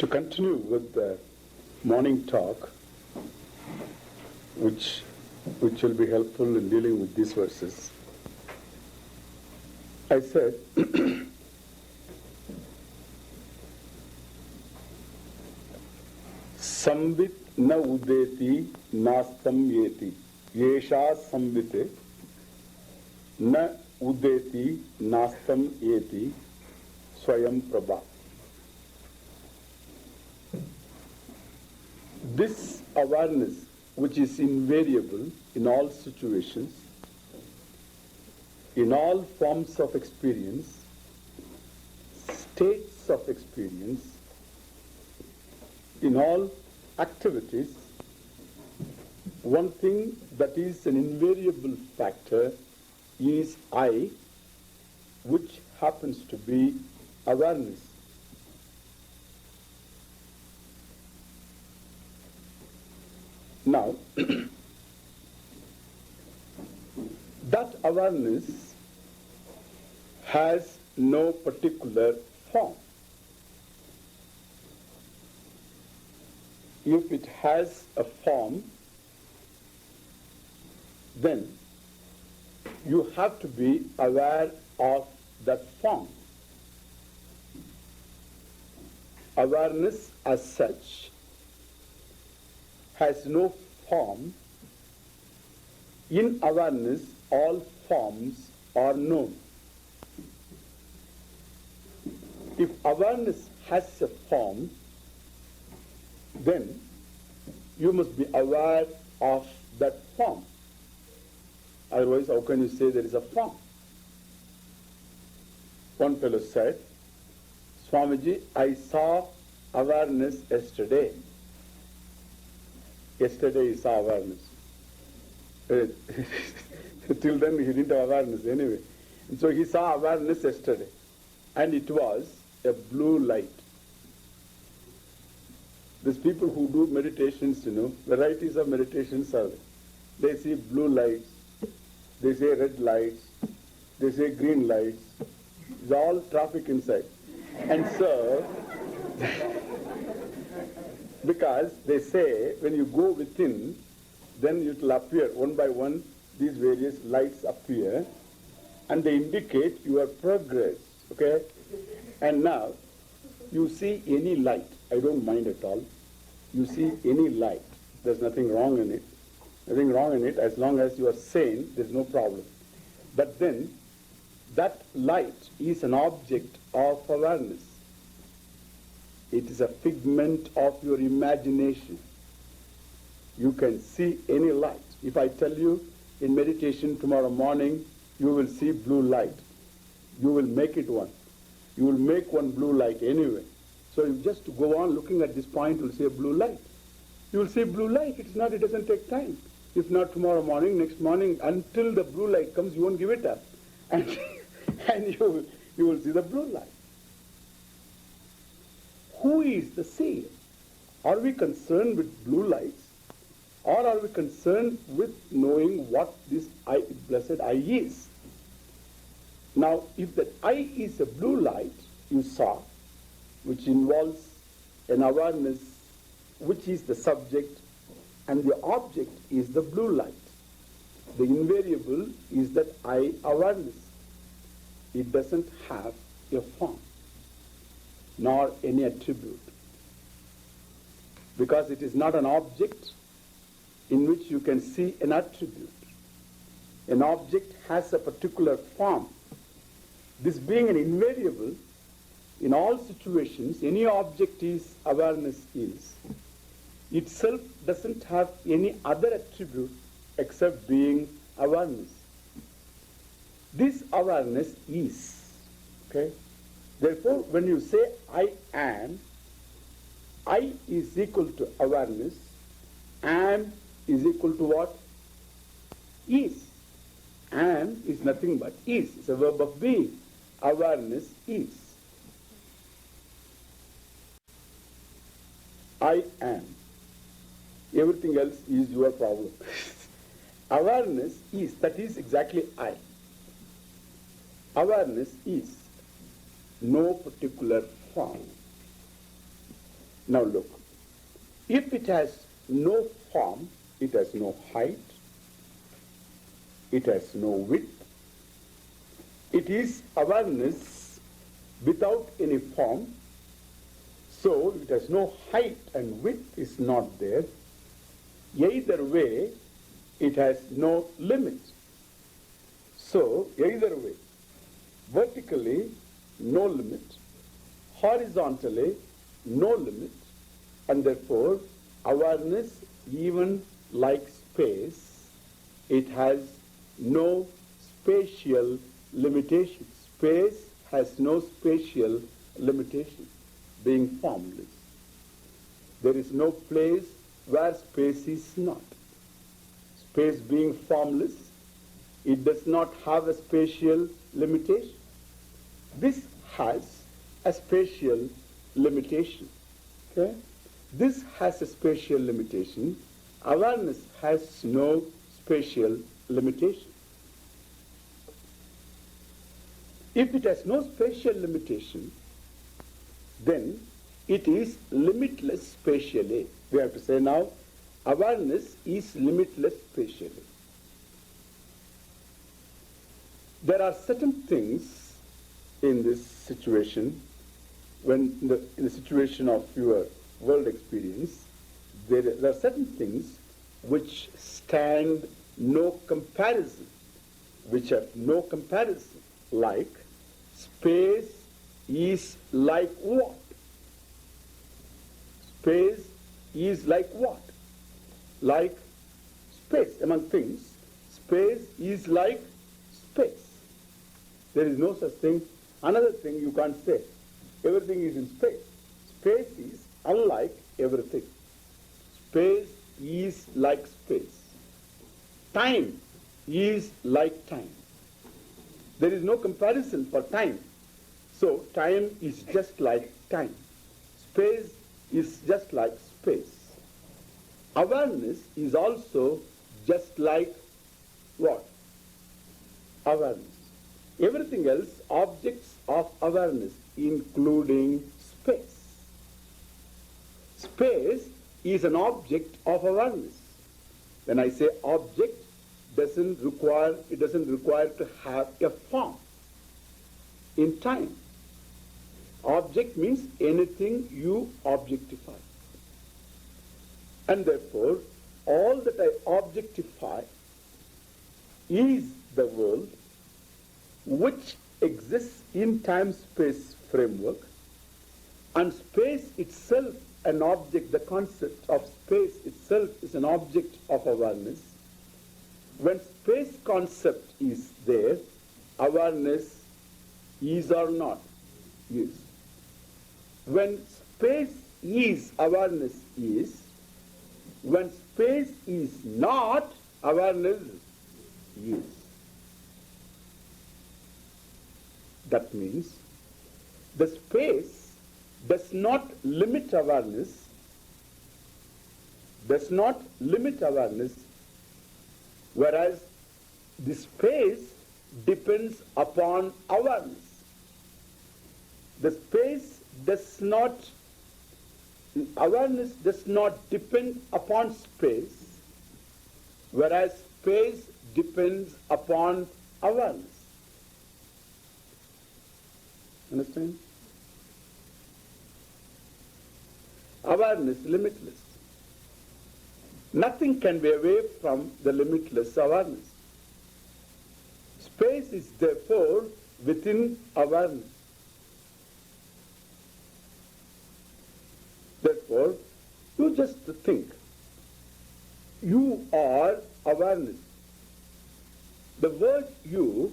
To continue with the morning talk, which will be helpful in dealing with these verses, I said, Samvit na udeti nastam yeti. Yesha samvite na udeti nastam yeti swayam prabha. This awareness, which is invariable in all situations, in all forms of experience, states of experience, in all activities, one thing that is an invariable factor is I, which happens to be awareness. Now, that awareness has no particular form. If it has a form, then you have to be aware of that form. Awareness as such has no form. In awareness, all forms are known. If awareness has a form, then you must be aware of that form. Otherwise, how can you say there is a form? One fellow said, Swamiji, I saw awareness yesterday. Yesterday he saw awareness. Till then he didn't have awareness anyway. And so he saw awareness yesterday. And it was a blue light. These people who do meditations, varieties of meditations are there. They see blue lights, they say red lights, they say green lights. It's all traffic inside. And so, because they say when you go within, then it will appear one by one, these various lights appear and they indicate your progress. Okay? And now, you see any light, I don't mind at all. You see any light, there's nothing wrong in it. Nothing wrong in it, as long as you are sane, there's no problem. But then, that light is an object of awareness. It is a figment of your imagination. You can see any light. If I tell you in meditation tomorrow morning, you will see blue light. You will make it one. You will make one blue light anyway. So you just go on looking at this point, you will see a blue light. You will see blue light. It doesn't take time. If not tomorrow morning, next morning, until the blue light comes, you won't give it up. And, and you will see the blue light. Who is the seer? Are we concerned with blue lights? Or are we concerned with knowing what this I, blessed I is? Now, if that I is a blue light you saw, which involves an awareness which is the subject and the object is the blue light. The invariable is that I awareness. It doesn't have a form nor any attribute because it is not an object in which you can see an attribute. An object has a particular form. This being an invariable, in all situations, any object is awareness is. Itself doesn't have any other attribute except being awareness. This awareness is. Okay? Therefore, when you say I am, I is equal to awareness, am is equal to what? Is. Am is nothing but is. It's a verb of being. Awareness is. I am. Everything else is your problem. Awareness is, that is exactly I. Awareness is no particular form. Now look, if it has no form, it has no height, it has no width, it is awareness without any form, so it has no height and width is not there. Either way, it has no limit. So, either way, vertically, no limit, horizontally, no limit, and therefore, awareness, even like space, it has no spatial limitation. Space has no spatial limitation, being formless. There is no place where space is not. Space being formless, it does not have a spatial limitation. This has a spatial limitation. Okay? This has a spatial limitation. Awareness has no spatial limitation. If it has no spatial limitation, then it is limitless spatially. We have to say now, awareness is limitless spatially. There are certain things in this situation, when in the situation of your world experience, there are certain things which stand no comparison, which have no comparison, like space is like what? Space is like what? Like space among things. Space is like space. There is no such thing. Another thing you can't say. Everything is in space. Space is unlike everything. Space is like space. Time is like time. There is no comparison for time. So time is just like time. Space is just like space. Awareness is also just like what? Awareness. Everything else, objects of awareness, including space. Space is an object of awareness. When I say object, it doesn't require to have a form in time. Object means anything you objectify. And therefore, all that I objectify is the world which exists in time-space framework, and space itself an object, the concept of space itself is an object of awareness. When space concept is there, awareness is or not is. When space is, awareness is. When space is not, awareness is. That means the space does not limit awareness, whereas the space depends upon awareness. The space does not, awareness does not depend upon space, whereas space depends upon awareness. Understand? Awareness limitless. Nothing can be away from the limitless awareness. Space is therefore within awareness. Therefore, you just think, you are awareness. The word you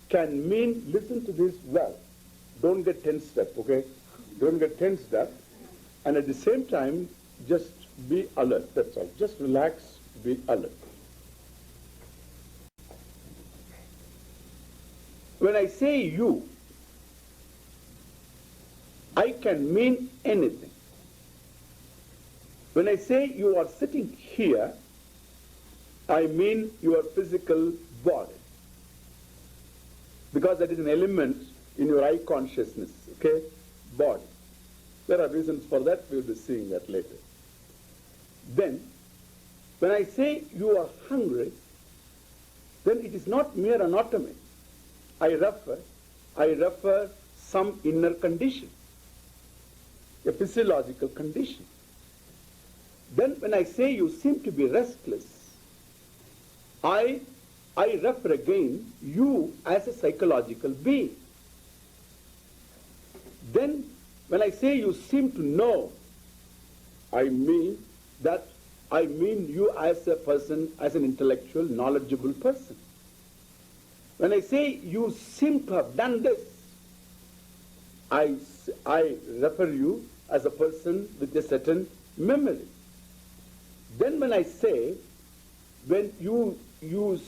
can mean, listen to this well. Don't get tensed up, okay? Don't get tensed up. And at the same time, just be alert, that's all. Just relax, be alert. When I say you, I can mean anything. When I say you are sitting here, I mean your physical body. Because that is an element in your eye consciousness, okay? Body. There are reasons for that. We will be seeing that later. Then, when I say you are hungry, then it is not mere anatomy. I refer some inner condition, a physiological condition. Then when I say you seem to be restless, I refer again you as a psychological being. Then when I say you seem to know, I mean you as a person, as an intellectual, knowledgeable person. When I say you seem to have done this, I refer you as a person with a certain memory. Then when I say, when you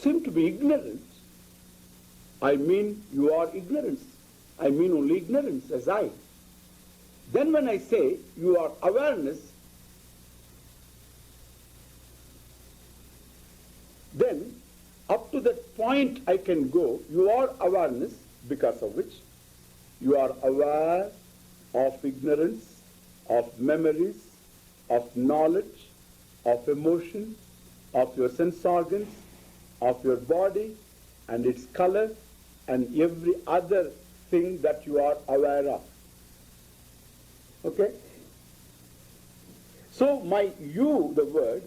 seem to be ignorant, I mean you are ignorance. I mean only ignorance as I. Then when I say you are awareness, then up to that point I can go, you are awareness, because of which you are aware of ignorance, of memories, of knowledge, of emotion, of your sense organs, of your body and its color and every other thing that you are aware of. Okay? So my you, the word,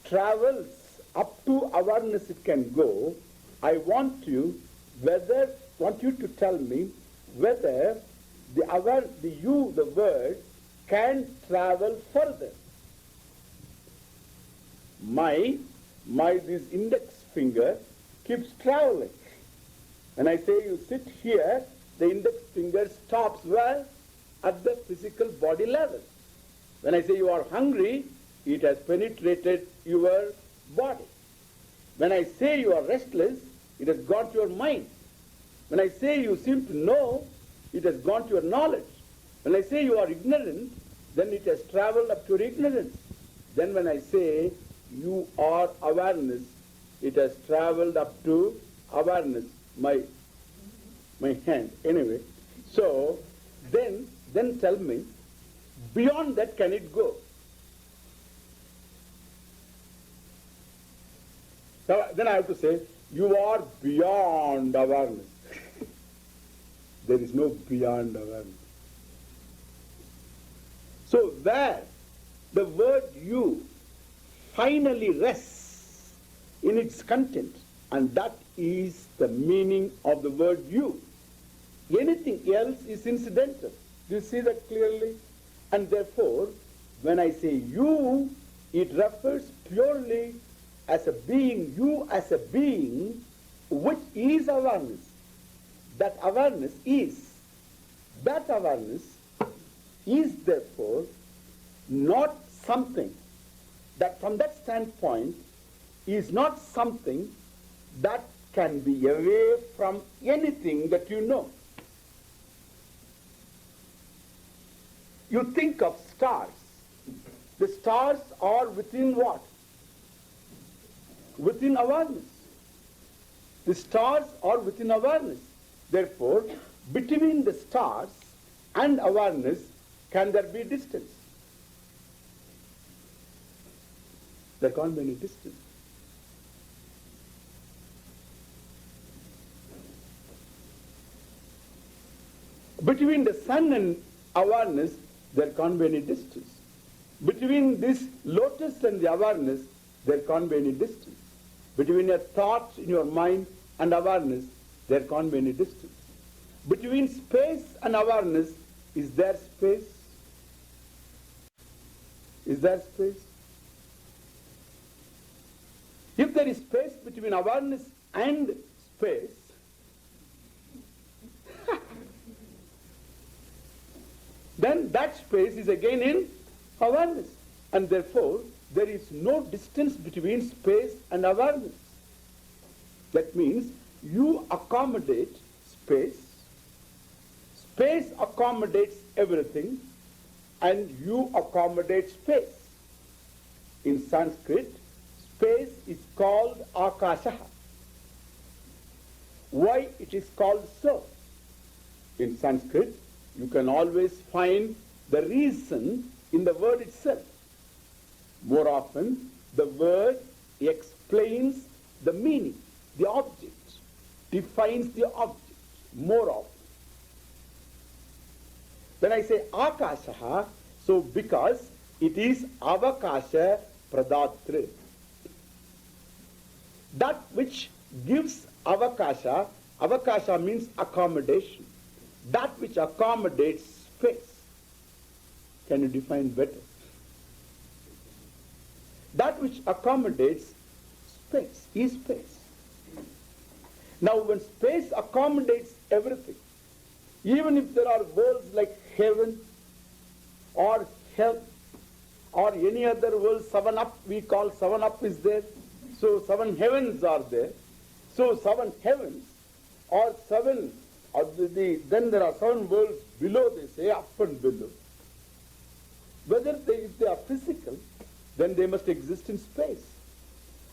travels up to awareness it can go. I want you to tell me whether the you, the word, can travel further. My this index finger keeps traveling. When I say you sit here, the index finger stops where? At the physical body level. When I say you are hungry, it has penetrated your body. When I say you are restless, it has gone to your mind. When I say you seem to know, it has gone to your knowledge. When I say you are ignorant, then it has traveled up to your ignorance. Then when I say you are awareness, it has traveled up to awareness, my hand. Anyway, so then tell me, beyond that can it go? So then I have to say, you are beyond awareness. There is no beyond awareness. So where the word you finally rests in its content, and that is the meaning of the word you. Anything else is incidental. Do you see that clearly? And therefore, when I say you, it refers purely as a being, you as a being, which is awareness. That awareness is therefore not something that, from that standpoint, is not something that can be away from anything that you know. You think of stars. The stars are within what? Within awareness. The stars are within awareness. Therefore, between the stars and awareness, can there be distance? There can't be any distance. Between the sun and awareness, there can't be any distance. Between this lotus and the awareness, there can't be any distance. Between your thoughts in your mind and awareness, there can't be any distance. Between space and awareness, is there space? Is there space? If there is space between awareness and space, then that space is again in awareness. And therefore, there is no distance between space and awareness. That means you accommodate space, space accommodates everything, and you accommodate space. In Sanskrit, space is called akashaha. Why it is called so? In Sanskrit, you can always find the reason in the word itself. More often, the word explains the meaning, the object, defines the object, more often. When I say akashaha, so because it is avakasha pradatra. That which gives avakasha, avakasha means accommodation. That which accommodates space. Can you define better? That which accommodates space is space. Now when space accommodates everything, even if there are worlds like heaven or hell or any other world, 7 up, we call 7 up is there. So 7 heavens are there. So 7 heavens or 7, or then there are 7 worlds below, they say, up and below. Whether if they are physical, then they must exist in space.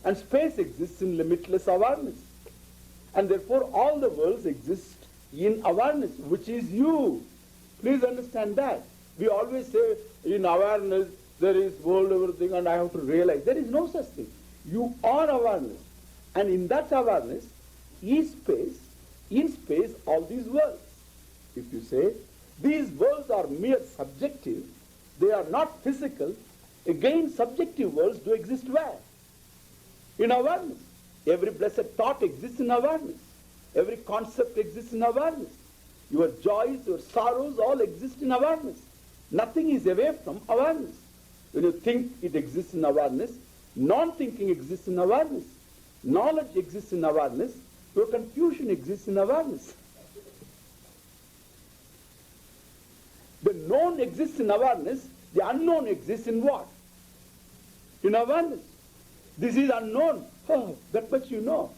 And space exists in limitless awareness. And therefore all the worlds exist in awareness, which is you. Please understand that. We always say in awareness there is world, everything, and I have to realize. There is no such thing. You are awareness. And in that awareness is space. In space, all these worlds. If you say, these worlds are mere subjective, they are not physical, again subjective worlds do exist where? In awareness. Every blessed thought exists in awareness. Every concept exists in awareness. Your joys, your sorrows all exist in awareness. Nothing is away from awareness. When you think, it exists in awareness. Non-thinking exists in awareness. Knowledge exists in awareness. Your confusion exists in awareness. The known exists in awareness. The unknown exists in what? In awareness. This is unknown. Oh, that much you know.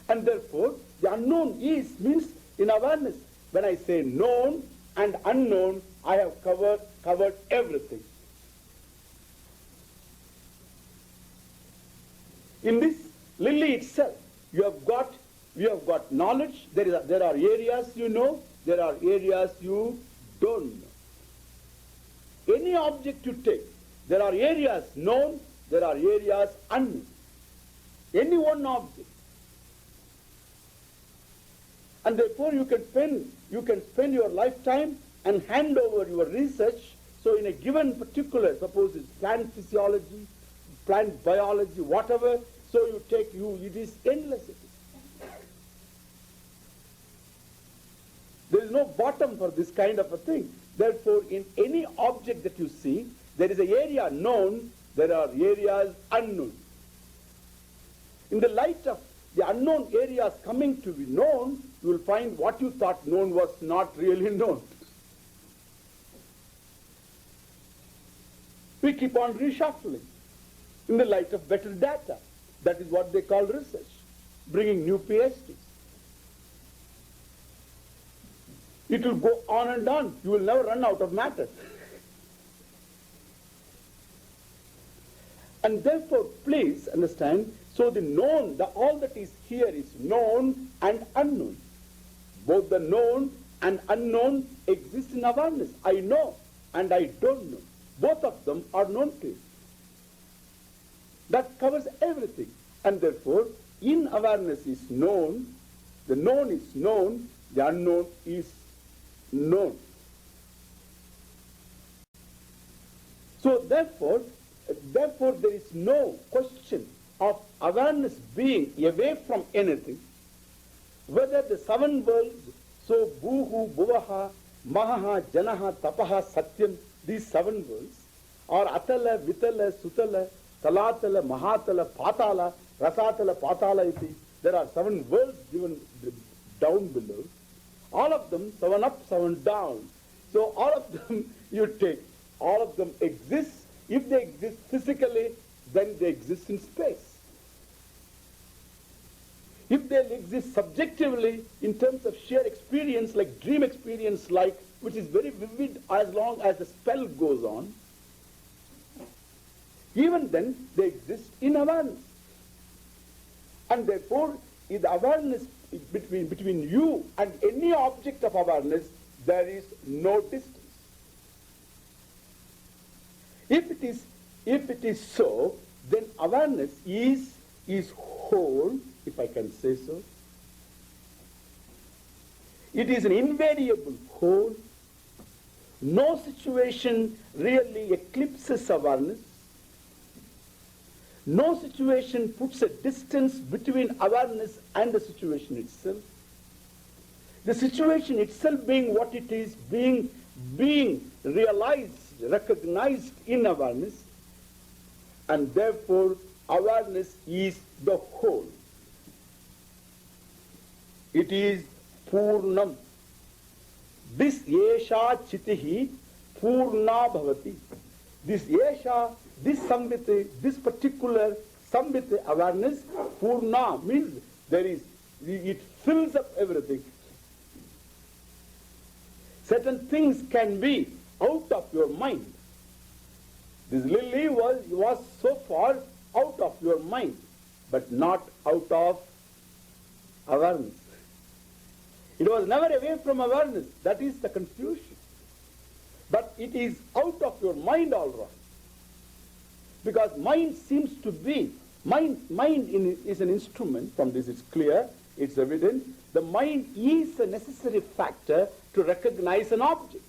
And therefore, the unknown is means in awareness. When I say known and unknown, I have covered everything. In this lily itself, we have got knowledge. There are areas you know, there are areas you don't know. Any object you take, there are areas known, there are areas unknown. Any one object. And therefore you can spend your lifetime and hand over your research. So in a given particular, suppose it's plant physiology, plant biology, whatever, so it is endless. There is no bottom for this kind of a thing. Therefore, in any object that you see, there is an area known, there are areas unknown. In the light of the unknown areas coming to be known, you will find what you thought known was not really known. We keep on reshuffling in the light of better data. That is what they call research, bringing new PhDs. It will go on and on. You will never run out of matter. And therefore, please understand, so the known, all that is here is known and unknown. Both the known and unknown exist in awareness. I know and I don't know. Both of them are known to you. That covers everything. And therefore, in awareness is known, the known is known, the unknown is known. So therefore there is no question of awareness being away from anything, whether the 7 worlds, so Bhuhu, Bhuvaha, Mahaha, Janaha, Tapaha, Satyam, these 7 worlds, or Atala, Vitala, Sutala, Talatala, Mahatala, Patala, Rasatala, Patala, iti. There are 7 worlds given down below. All of them, 7 up, 7 down. So all of them you take, all of them exist. If they exist physically, then they exist in space. If they exist subjectively in terms of sheer experience, like dream experience, which is very vivid as long as the spell goes on, even then they exist in awareness. And therefore, in the awareness between you and any object of awareness, there is no distance. If it is so, then awareness is whole, if I can say so. It is an invariable whole. No situation really eclipses awareness. No situation puts a distance between awareness and the situation itself. The situation itself being what it is, being realized, recognized in awareness, and therefore awareness is the whole. It is Purnam. This Yesha Chitihi Purna Bhavati. This Yesha, this Samviti, this particular Samviti awareness, Purna means it fills up everything. Certain things can be out of your mind. This lily was so far out of your mind, but not out of awareness. It was never away from awareness. That is the confusion. But it is out of your mind all right. Because mind seems to be, is an instrument. From this it's clear, it's evident. The mind is a necessary factor to recognize an object.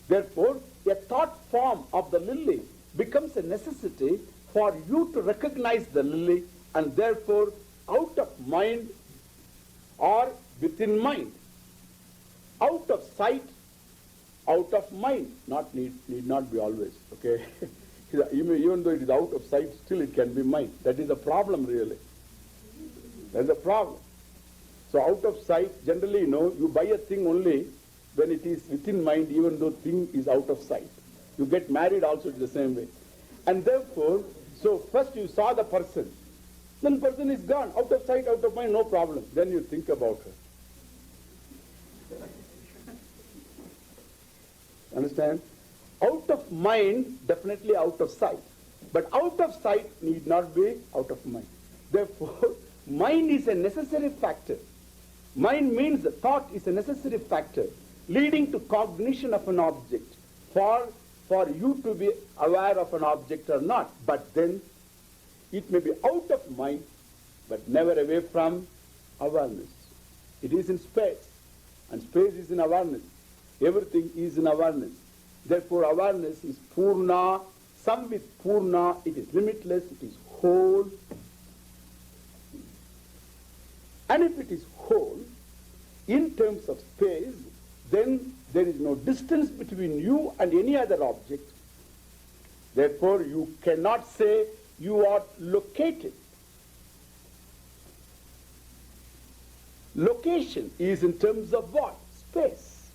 Therefore, a thought form of the lily becomes a necessity for you to recognize the lily, and therefore out of mind or within mind. Out of sight, out of mind. Need not be always, okay? Even though it is out of sight, still it can be mind. That is a problem really. That is a problem. So out of sight, generally, you buy a thing only when it is within mind, even though thing is out of sight. You get married also the same way. And therefore, so first you saw the person, then person is gone, out of sight, out of mind, no problem. Then you think about her. Understand? Out of mind, definitely out of sight. But out of sight need not be out of mind. Therefore, mind is a necessary factor. Mind means the thought is a necessary factor leading to cognition of an object for you to be aware of an object or not. But then it may be out of mind, but never away from awareness. It is in space, and space is in awareness. Everything is in awareness. Therefore, awareness is Purna. Some with Purna, it is limitless, it is whole. And if it is whole, in terms of space, then there is no distance between you and any other object. Therefore, you cannot say you are located. Location is in terms of what? Space.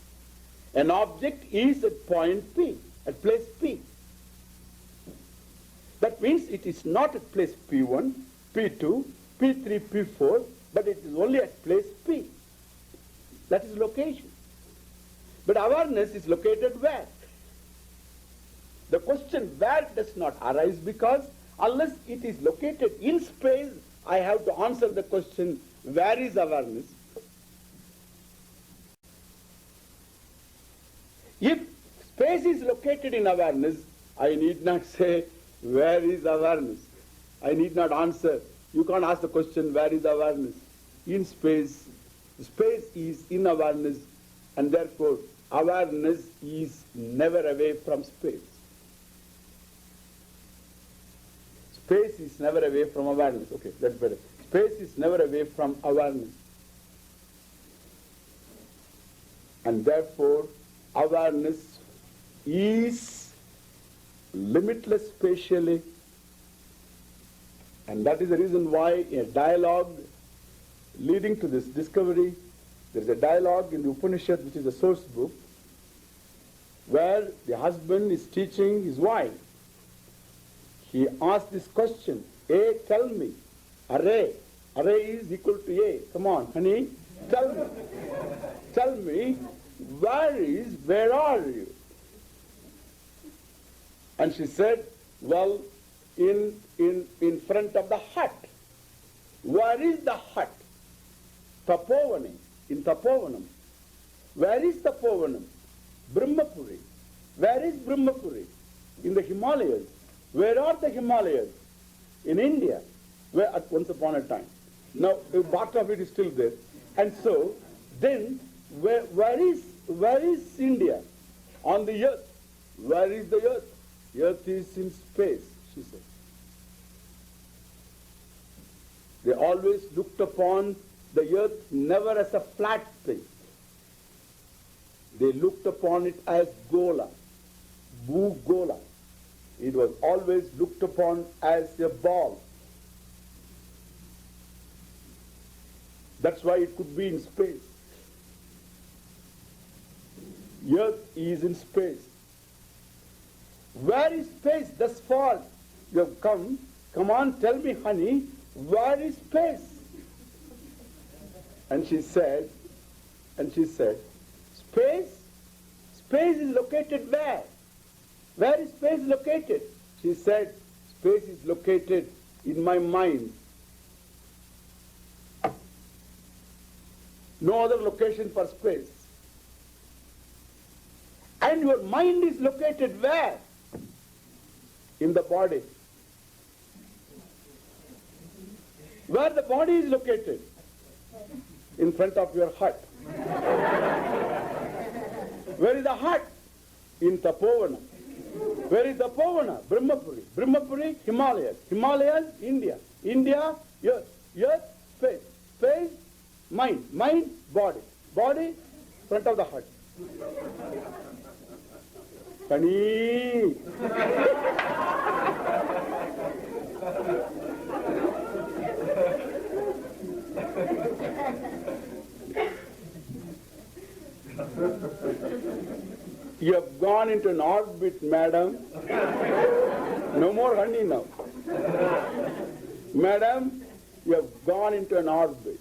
An object is at point P, at place P. That means it is not at place P1, P2, P3, P4, but it is only at place P. That is location. But awareness is located where? The question where does not arise, because unless it is located in space, I have to answer the question, where is awareness? If space is located in awareness, I need not say, where is awareness? I need not answer. You can't ask the question, where is awareness? In space, space is in awareness, and therefore awareness is never away from space. Space is never away from awareness. Okay, that's better. Space is never away from awareness. And therefore, awareness is limitless spatially. And that is the reason why in a dialogue leading to this discovery, there is a dialogue in the Upanishad, which is a source book, where the husband is teaching his wife. He asks this question, A, tell me, array is equal to A. Come on, honey, tell me. Tell me, where are you? And she said, well, in front of the hut. Where is the hut? Tapovanam, in Tapovanam. Where is Tapovanam? Brahmapuri. Where is Brahmapuri? in the Himalayas. Where are the Himalayas? In India, where at once upon a time. Now, part of it is still there. And so, then, where is India? On the earth. Where is the earth? Earth is in space, she said. They always looked upon the earth never as a flat thing. They looked upon it as Gola, Bhugola. It was always looked upon as a ball. That's why it could be in space. Earth is in space. Where is space thus far? You have come. Come on, tell me, honey, where is space? And she said, space is located where? Where is space located? She said, space is located in my mind. No other location for space. And your mind is located where? In the body. Where the body is located? In front of your heart. Where is the heart? In Tapovana. Where is Tapovana? Brahmapuri. Brahmapuri, Himalayas. Himalayas, India. India, earth. Earth, space. Space, mind. Mind, body. Body, front of the heart. Honey. You have gone into an orbit, madam. No more honey now. Madam, you have gone into an orbit.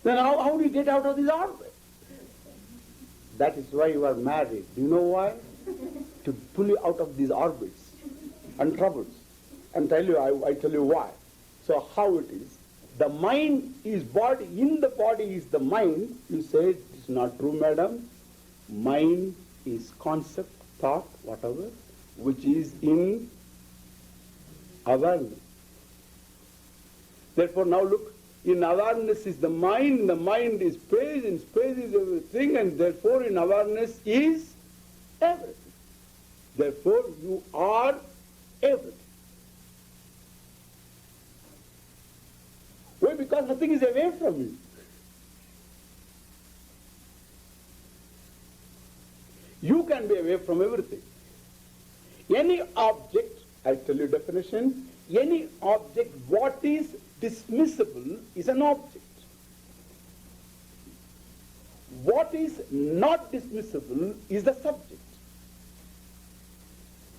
Then how do you get out of this orbit? That is why you are married. Do you know why? To pull you out of these orbits and troubles. And I tell you why. So how it is? The mind is body, in the body is the mind. You say it's not true, madam. Mind is concept, thought, whatever, which is in awareness. Therefore now look, in awareness is the mind is space, and space is everything, and therefore in awareness is everything. Therefore you are everything. Why? Because nothing is away from you. You can be away from everything. Any object, I tell you definition, any object, what is dismissible is an object. What is not dismissible is the subject.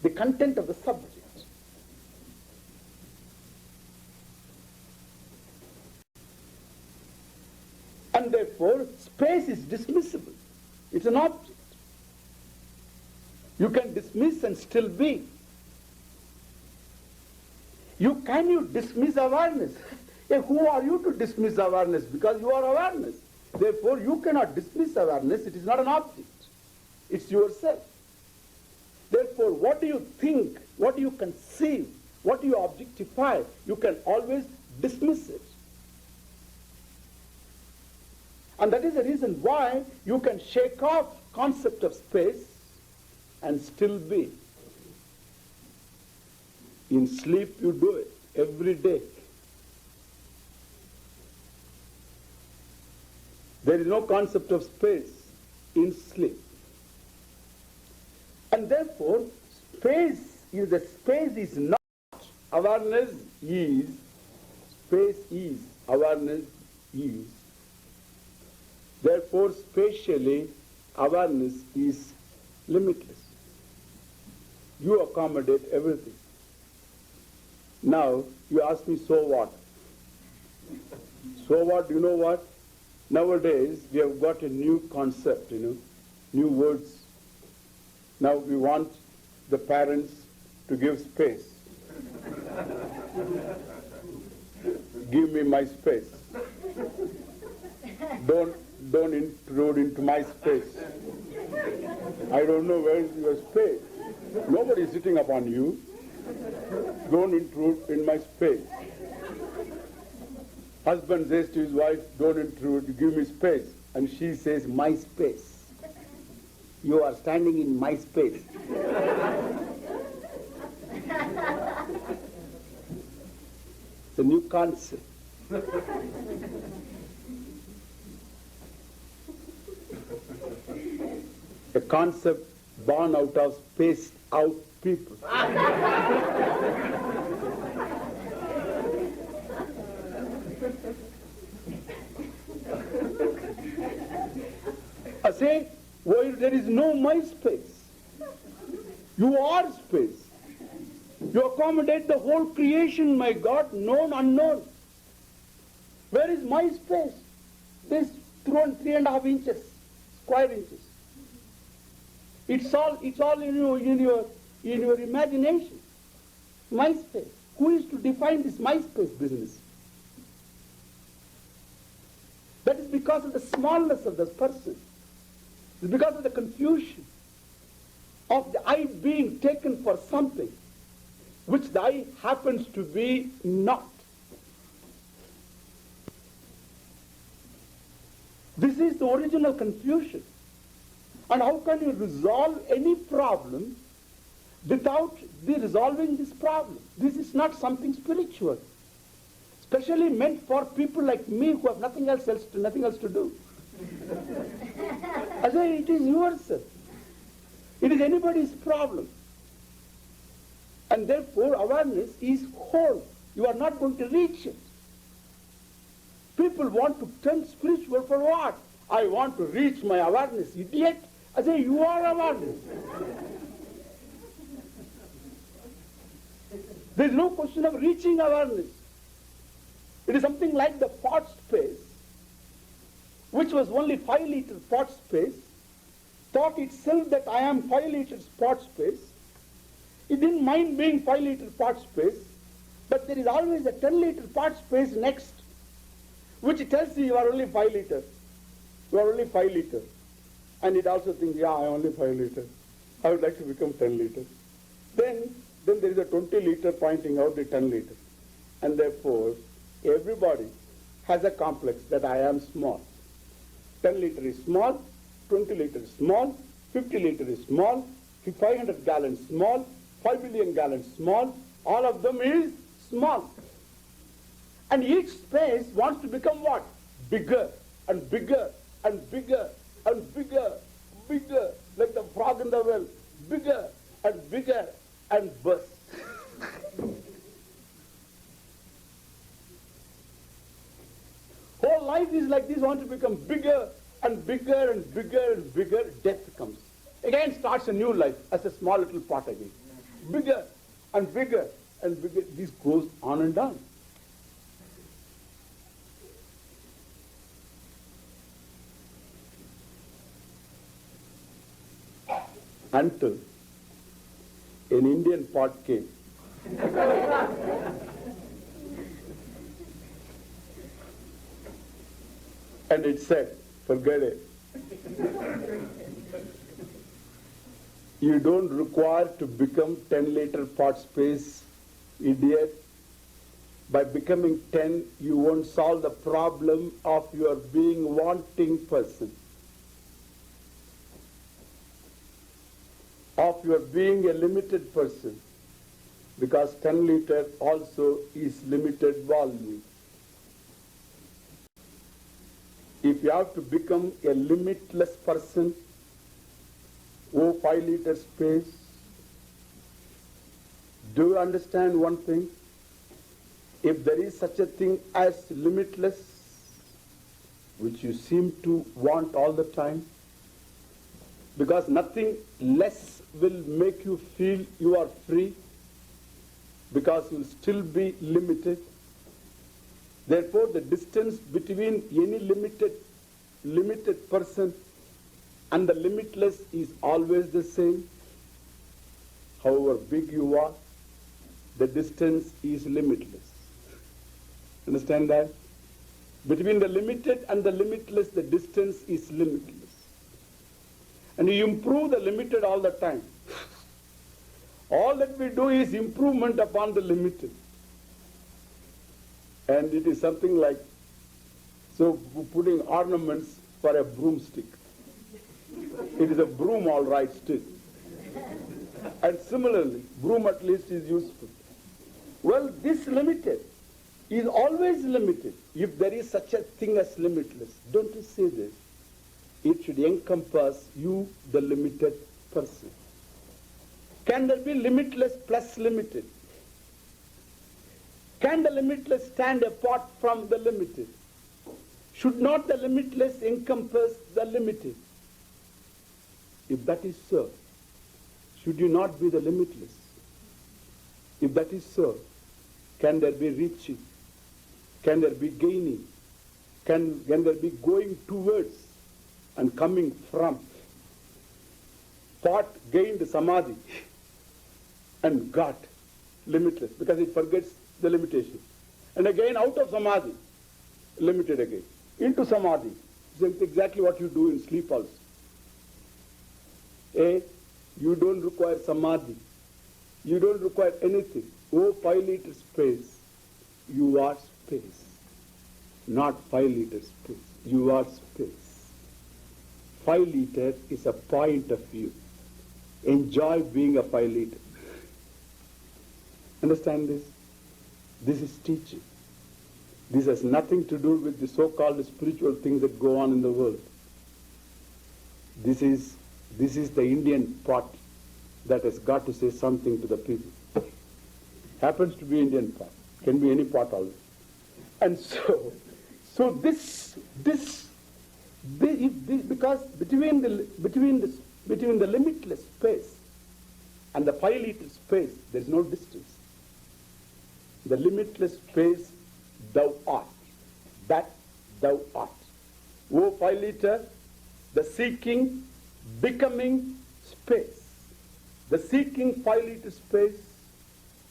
The content of the subject. And therefore, space is dismissible. It's an object. You can dismiss and still be. Can you dismiss awareness? Hey, who are you to dismiss awareness? Because you are awareness. Therefore, you cannot dismiss awareness. It is not an object. It's yourself. Therefore, what do you think, what do you conceive, what do you objectify, you can always dismiss it. And that is the reason why you can shake off concept of space and still be. In sleep you do it every day. There is no concept of space in sleep. And therefore, space is not, awareness is, space is, awareness is. Therefore, spatially, awareness is limitless. You accommodate everything. Now, you ask me, so what? So what? You know what? Nowadays, we have got a new concept, new words. Now we want the parents to give space. Give me my space. don't intrude into my space. I don't know where is your space. Nobody is sitting upon you. Don't intrude in my space. Husband says to his wife, don't intrude, give me space. And she says, my space. You are standing in my space. It's a new concept. A concept born out of spaced out people. I say, well, there is no my space. You are space. You accommodate the whole creation, my God, known, unknown. Where is my space? This 3.5 inches, square inches. It's all in your imagination. My space. Who is to define this my space business? That is because of the smallness of the person. It's because of the confusion of the I being taken for something which the I happens to be not. This is the original confusion. And how can you resolve any problem without resolving this problem? This is not something spiritual. Especially meant for people like me who have nothing else to do. I say it is yours. It is anybody's problem. And therefore awareness is whole. You are not going to reach it. People want to turn spiritual for what? I want to reach my awareness, idiot. I say, you are awareness. There is no question of reaching awareness. It is something like the pot space, which was only 5-liter pot space, thought itself that I am 5 liters pot space. It didn't mind being 5-liter pot space, but there is always a 10-liter pot space next, which tells you are only 5 liters. You are only 5 liters. And it also thinks, yeah, I am only 5 liters. I would like to become 10 liters. Then there is a 20 liter pointing out the 10 liters. And therefore, everybody has a complex that I am small. 10 liter is small, 20 liter is small, 50 liter is small, 500 gallons small, 5 billion gallons small. All of them is small. And each space wants to become what? Bigger and bigger and bigger and bigger, bigger, like the frog in the well, bigger and burst. Whole life is like this, want to become bigger and bigger and bigger and bigger. Death comes. Again starts a new life as a small little pot again. Bigger and bigger and bigger. This goes on and on. Until an Indian pot came. And it said, forget it. You don't require to become 10-liter pot space, idiot. By becoming 10, you won't solve the problem of your being wanting person. Of your being a limited person, because 10 liter also is limited volume. If you have to become a limitless person, 5 liter space, do you understand one thing? If there is such a thing as limitless, which you seem to want all the time, because nothing less will make you feel you are free, because you will still be limited. Therefore, the distance between any limited person and the limitless is always the same. However big you are, the distance is limitless. Understand that? Between the limited and the limitless, the distance is limitless. And you improve the limited all the time. All that we do is improvement upon the limited. And it is something like, so putting ornaments for a broomstick. It is a broom all right still. And similarly, broom at least is useful. Well, this limited is always limited. If there is such a thing as limitless, don't you say this? It should encompass you, the limited person. Can there be limitless plus limited? Can the limitless stand apart from the limited? Should not the limitless encompass the limited? If that is so, should you not be the limitless? If that is so, can there be reaching? Can there be gaining? Can there be going towards and coming from? Thought gained samadhi and got limitless because it forgets the limitation. And again out of samadhi, limited again. Into samadhi. It's exactly what you do in sleep also. You don't require samadhi. You don't require anything. Oh, 5 liter space. You are space. Not 5 liter space. You are space. 5 liter is a point of view. Enjoy being a 5 liter. Understand this? This is teaching. This has nothing to do with the so-called spiritual things that go on in the world. This is the Indian pot that has got to say something to the people. Happens to be Indian pot. Can be any pot also. And so this because between the limitless space and the 5 liter space, there is no distance. The limitless space, thou art. That thou art. Oh, 5 liter, the seeking, becoming space. The seeking 5 liter space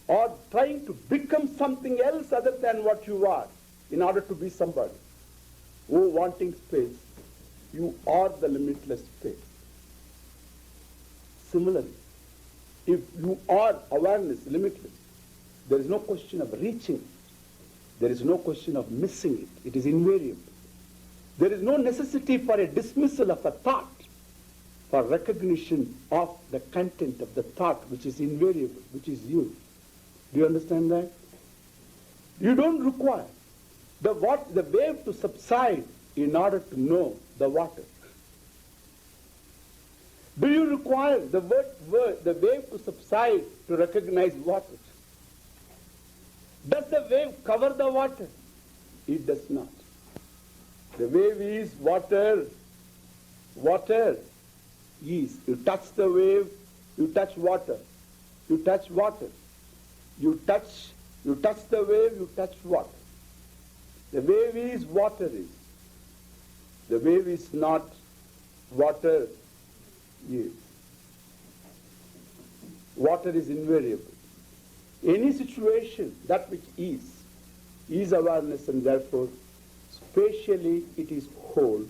or trying to become something else other than what you are in order to be somebody. Oh, wanting space, you are the limitless space. Similarly, if you are awareness limitless, there is no question of reaching it. There is no question of missing it. It is invariable. There is no necessity for a dismissal of a thought, for recognition of the content of the thought which is invariable, which is you. Do you understand that? You don't require the wave to subside in order to know the water. Do you require the wave to subside to recognize water? Does the wave cover the water? It does not. The wave is water. Water is. You touch the wave, you touch water. You touch water. You touch the wave, you touch water. The wave is, water is. The wave is not, water is. Water is invariable. Any situation, that which is awareness, and therefore spatially it is whole,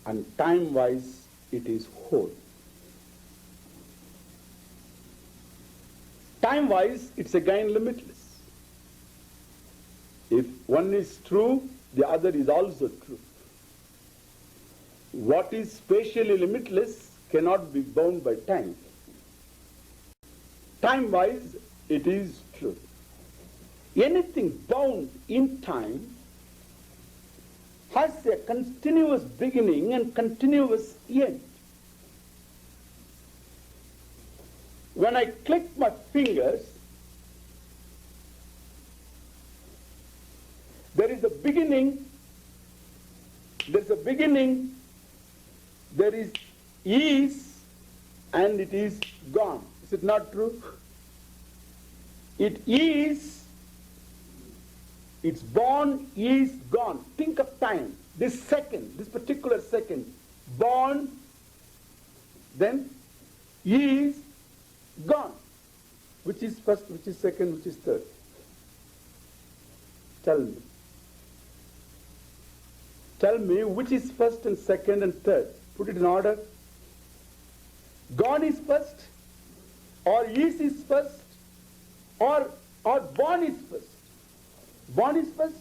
and time-wise it is whole. Time-wise, it's again limitless. If one is true, the other is also true. What is spatially limitless cannot be bound by time. Time-wise, it is true. Anything bound in time has a continuous beginning and continuous end. When I click my fingers, there is a beginning, there is, and it is gone. Is it not true? It is, it's born, is gone. Think of time. This second, this particular second, born, then is gone. Which is first, which is second, which is third? Tell me. Tell me which is first and second and third. Put it in order. Gone is first, or is first, or born is first. Born is first.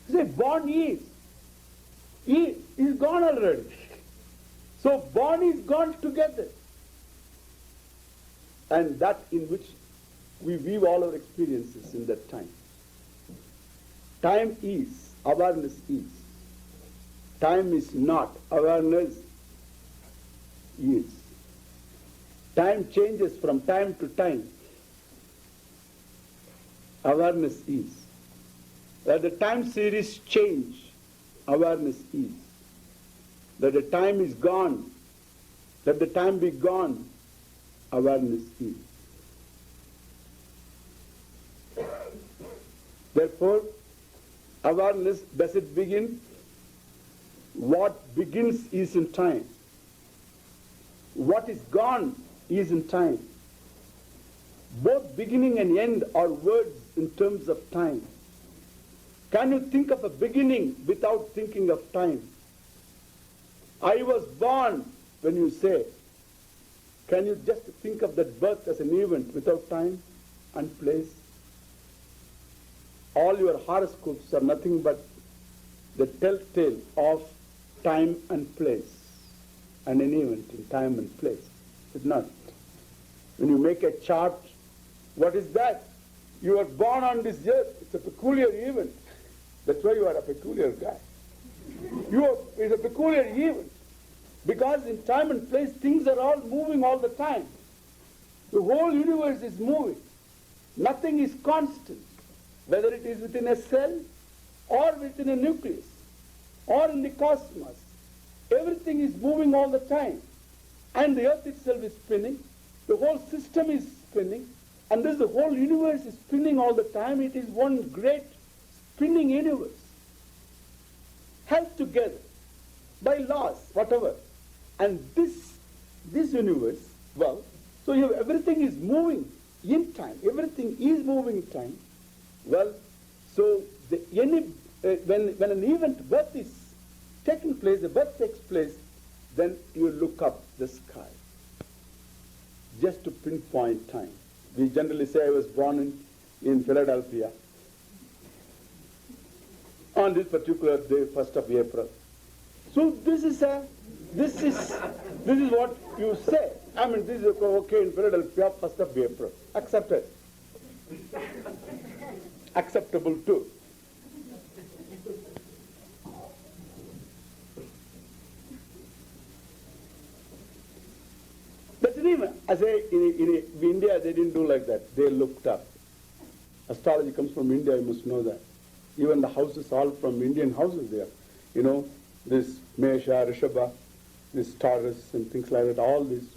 You say born is. Is gone already. So born is gone together. And that in which we weave all our experiences in that time. Time is, awareness is. Time is not, awareness is. Time changes from time to time. Awareness is. That the time series change, awareness is. That the time is gone, let the time be gone, awareness is. Therefore, awareness, does it begin? What begins is in time. What is gone is in time. Both beginning and end are words in terms of time. Can you think of a beginning without thinking of time? I was born, when you say, can you just think of that birth as an event without time and place? All your horoscopes are nothing but the telltale of time and place, and an event in time and place. It's not. When you make a chart, what is that? You are born on this earth. It's a peculiar event. That's why you are a peculiar guy. It's a peculiar event. Because in time and place, things are all moving all the time. The whole universe is moving. Nothing is constant. Whether it is within a cell, or within a nucleus, or in the cosmos. Everything is moving all the time. And the earth itself is spinning. The whole system is spinning. And thus the whole universe is spinning all the time. It is one great spinning universe. Held together by laws, whatever. And this universe, well, so everything is moving in time. Everything is moving in time. Well, so when an event, birth is taking place, the birth takes place, then you look up the sky just to pinpoint time. We generally say I was born in Philadelphia on this particular day, 1st of April. So this is what you say. I mean, this is okay in Philadelphia, 1st of April. Accepted. Acceptable too. That's an even. I say in India they didn't do like that. They looked up. Astrology comes from India, you must know that. Even the houses, all from Indian houses there. You know, this Mesha, Rishabha, this Taurus and things like that, all these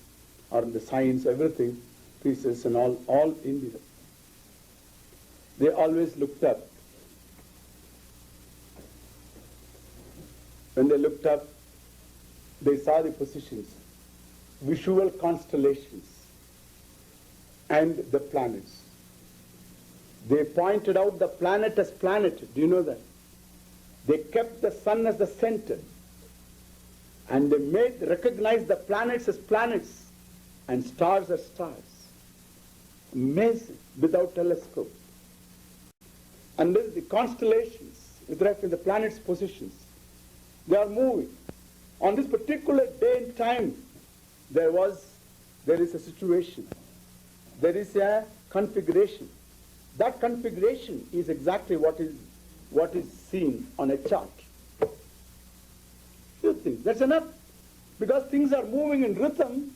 are the signs, everything, pieces and all India. They always looked up. When they looked up, they saw the positions, visual constellations, and the planets. They pointed out the planet as planet. Do you know that? They kept the sun as the center. And they recognized the planets as planets and stars as stars. Amazing, without telescope. And then the constellations, with respect to the planets' positions, they are moving. On this particular day and time, there is a situation. There is a configuration. That configuration is exactly what is seen on a chart. You think that's enough? Because things are moving in rhythm,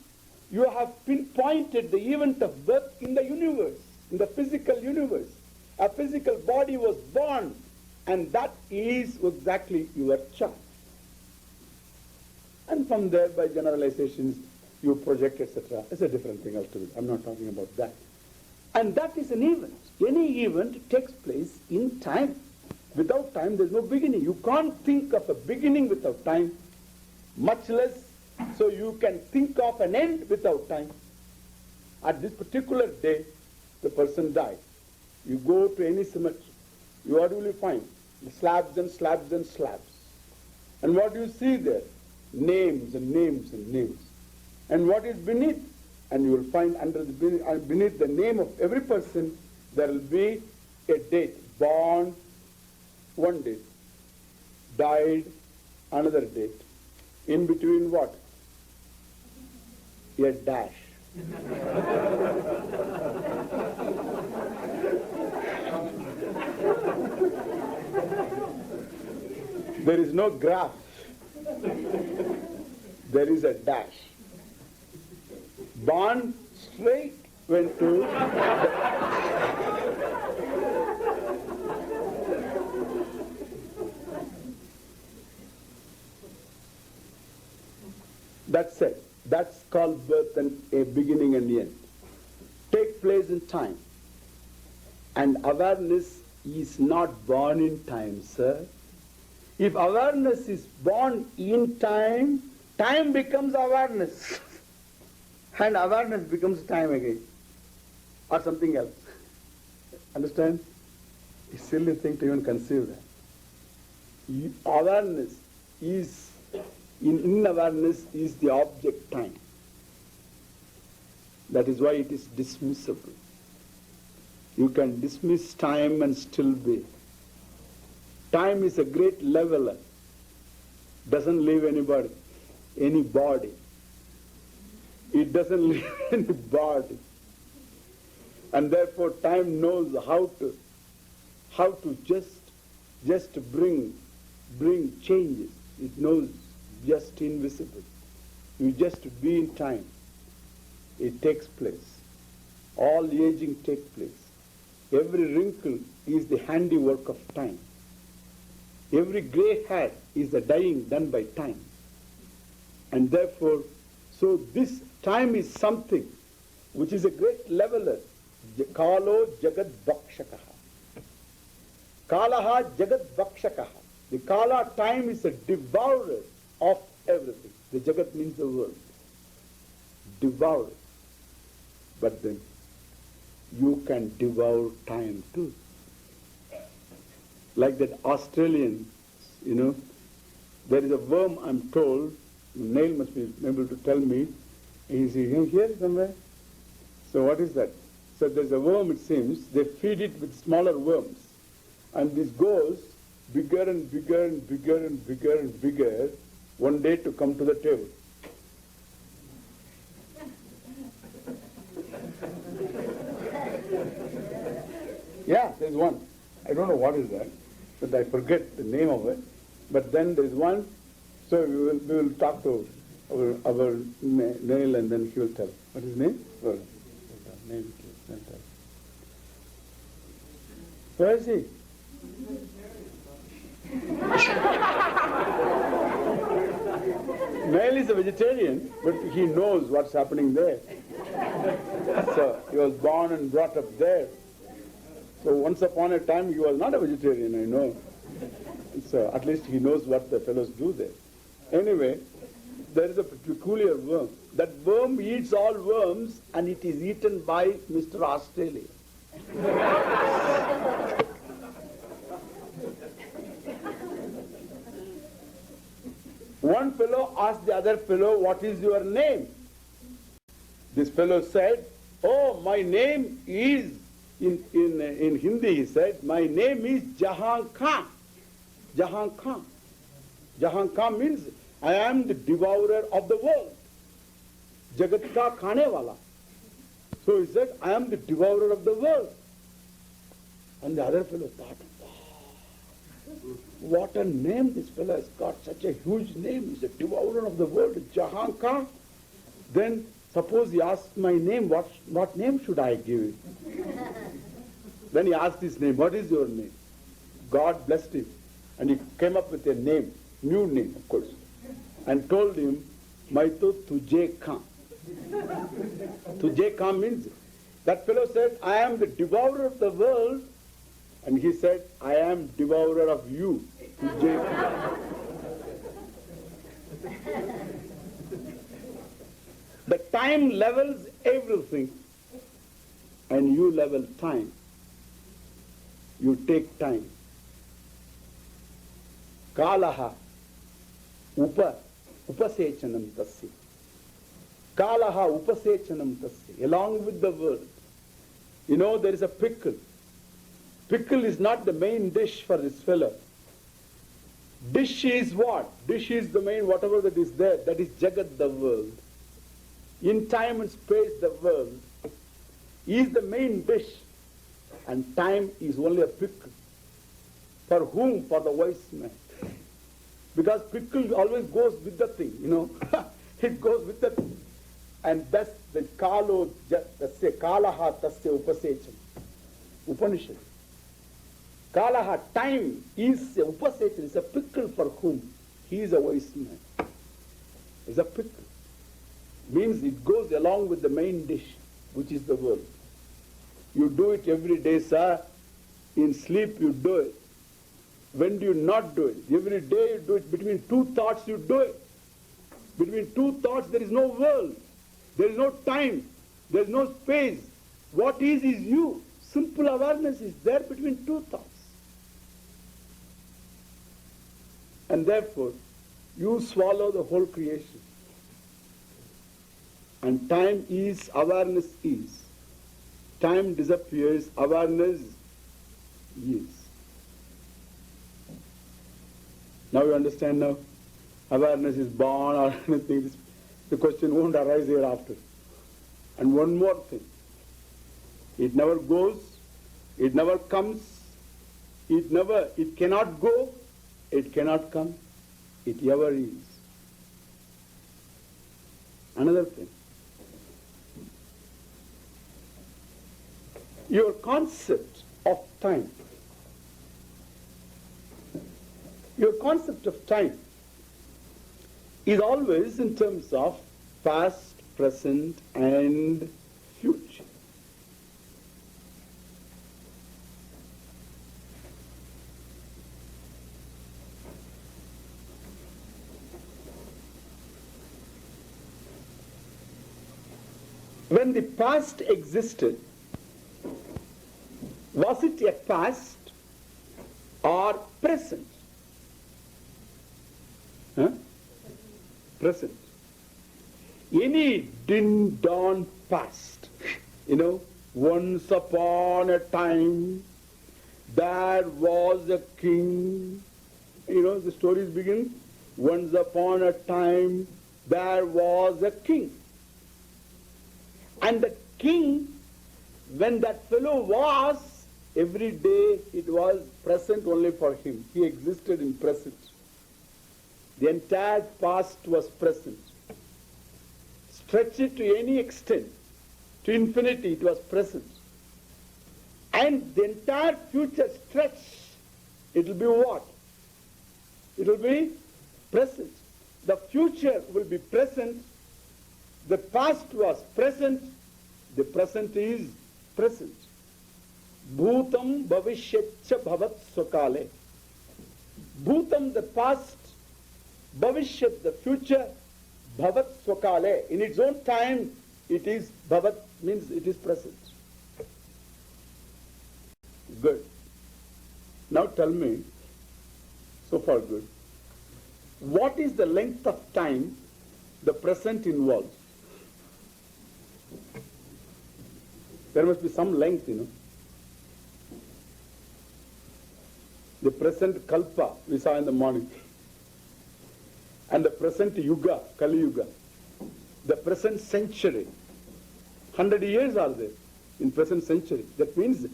you have pinpointed the event of birth in the universe, in the physical universe. A physical body was born, and that is exactly your chart. And from there, by generalizations, you project, etc. It's a different thing altogether. I'm not talking about that. And that is an event. Any event takes place in time. Without time, there's no beginning. You can't think of a beginning without time, much less so you can think of an end without time. At this particular day, the person died. You go to any cemetery, what will you find? slabs and slabs and slabs. And what do you see there? Names and names and names. And what is beneath? And you will find beneath the name of every person, there will be a date. Born, one date. Died, another date. In between what? A dash. There is no graph. There is a dash. Born straight went to that's it. That's called birth and a beginning and end. Take place in time. And awareness is not born in time, sir. If awareness is born in time, time becomes awareness. And awareness becomes time again. Or something else. Understand? It's a silly thing to even conceive that. Awareness is, in awareness is the object time. That is why it is dismissible. You can dismiss time and still be. Time is a great leveler. Doesn't leave anybody, any body. It doesn't leave any body. And therefore time knows how to just bring changes. It knows just invisible. You just be in time. It takes place. All aging takes place. Every wrinkle is the handiwork of time. Every grey hair is the dyeing done by time. And therefore, so this time is something which is a great leveler. Kalo Jagad Bhakshakaha. Kalaha Jagad Bhakshakaha. The Kala time is a devourer of everything. The Jagat means the world. Devourer. But then you can devour time too. Like that Australian, there is a worm, I'm told, Neil must be able to tell me, is he here somewhere? So what is that? So there's a worm, it seems, they feed it with smaller worms. And this goes bigger and bigger and bigger and bigger and bigger, one day to come to the table. Yeah, there's one. I don't know what is that, but I forget the name of it. But then there's one, so we will talk to our Neil and then he will tell. What is his name? Name. Where is he? Neil is a vegetarian, but he knows what's happening there. So he was born and brought up there. So once upon a time he was not a vegetarian, I know. So at least he knows what the fellows do there. Anyway, there is a peculiar worm. That worm eats all worms and it is eaten by Mr. Australia. One fellow asked the other fellow, what is your name? This fellow said, oh, my name is, in Hindi he said, my name is Jahan Khan. Jahan Khan. Jahan Khan means, I am the devourer of the world. Jagat ka khane wala. So he said, I am the devourer of the world. And the other fellow thought, wow, what a name this fellow has got, such a huge name. He's a devourer of the world, Jahan Khan. Then suppose he asks my name, what name should I give him? Then he asked his name, what is your name? God blessed him. And he came up with a name, new name of course, and told him, Maito Tujhe Khan. Tujhe Khan means, that fellow said, I am the devourer of the world. And he said, I am devourer of you. Tujhe Khan. The time levels everything, and you level time. You take time. Kalaha upasechanam tasya. Kalaha upasechanam tasya. Along with the world. You know, there is a pickle. Pickle is not the main dish for this fellow. Dish is what? Dish is the main, whatever that is there. That is Jagat, the world. In time and space, the world is the main dish. And time is only a pickle. For whom? For the wise man. Because pickle always goes with the thing, you know. It goes with the thing. And thus the kalo, tasya, kalaha tasya upasecham. Upanishad. Kalaha, time is a upasecham, is a pickle for whom? He is a wise man. It's a pickle. Means it goes along with the main dish, which is the world. You do it every day, sir. In sleep you do it. When do you not do it? Every day you do it. Between two thoughts you do it. Between two thoughts there is no world. There is no time. There is no space. What is you. Simple awareness is there between two thoughts. And therefore, you swallow the whole creation. And time is, awareness is. Time disappears, awareness is. Now you understand now? Awareness is born or anything. The question won't arise hereafter. And one more thing. It never goes, it never comes, it cannot go, it cannot come, it ever is. Another thing. Your concept of time. Your concept of time is always in terms of past, present, and future. When the past existed, was it a past or present? Huh? Present. Any din-don past, you know, once upon a time there was a king, you know, the stories begin, once upon a time there was a king. And the king, when that fellow was, every day it was present only for him. He existed in present. The entire past was present. Stretch it to any extent, to infinity it was present. And the entire future stretch, it will be what? It will be present. The future will be present. The past was present. The present is present. Bhutam bhavishyatcha bhavat svakale. Bhutam, the past, bhavishyat, the future, bhavat svakale. In its own time, it is bhavat, means it is present. Good. Now tell me, so far good, what is the length of time the present involves? There must be some length, you know. The present kalpa we saw in the morning. And the present yuga, Kali Yuga. The present century. 100 years are there in present century. That means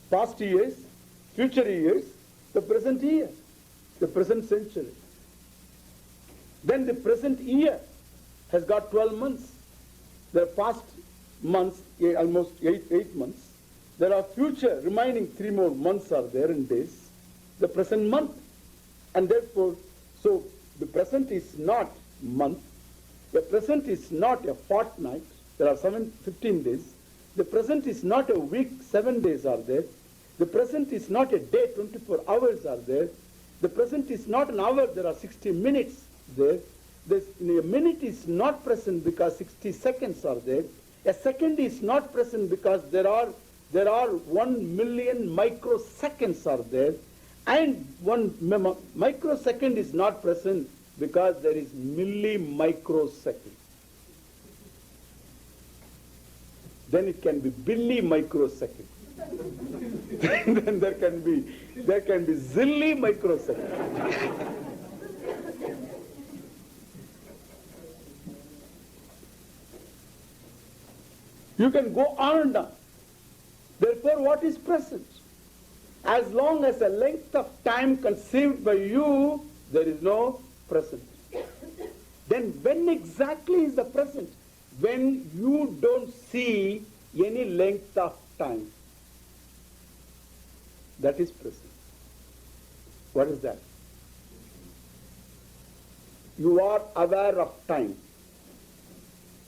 past years, future years, the present year, the present century. Then the present year has got 12 months. The past months, almost 8 months. There are future, remaining 3 more months are there in days. The present month. And therefore, so the present is not month. The present is not a fortnight. There are 15 days. The present is not a week, 7 days are there. The present is not a day, 24 hours are there. The present is not an hour, there are 60 minutes there. A minute is not present because 60 seconds are there. A second is not present because there are 1 million microseconds are there. And one microsecond is not present because there is milli-microsecond. Then it can be billi-microsecond. Then there can be zilli-microsecond. You can go on and on. Therefore, what is present? As long as a length of time conceived by you, there is no present. Then when exactly is the present? When you don't see any length of time. That is present. What is that? You are aware of time.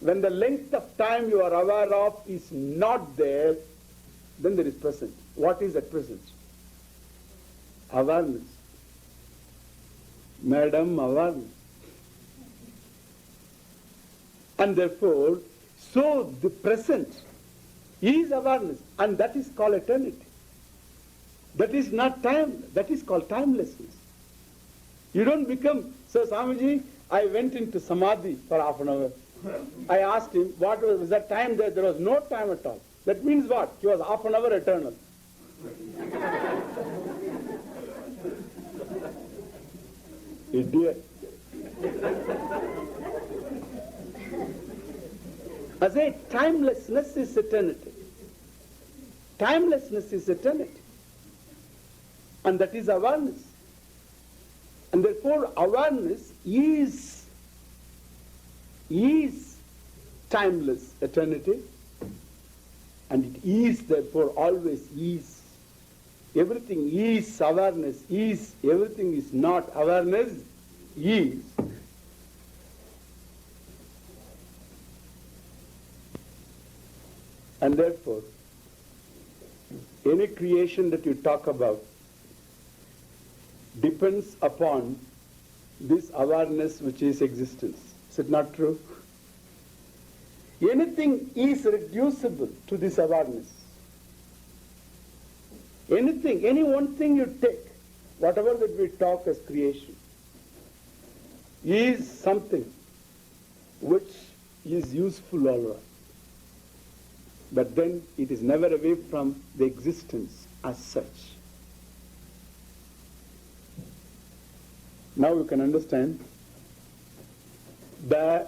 When the length of time you are aware of is not there, then there is present. What is at present? Awareness. Madam, awareness. And therefore, so the present is awareness, and that is called eternity. That is not time, that is called timelessness. You don't become, so Swamiji, I went into Samadhi for half an hour. I asked him, what was that time there? There was no time at all. That means what? He was half an hour eternal. Idiot. I say, timelessness is eternity. Timelessness is eternity. And that is awareness. And therefore, awareness is timeless eternity, and it is therefore always is. Everything is awareness is, everything is not awareness is. And therefore, any creation that you talk about depends upon this awareness which is existence. Is it not true? Anything is reducible to this awareness. Anything, any one thing you take, whatever that we talk as creation, is something which is useful all right. But then it is never away from the existence as such. Now you can understand the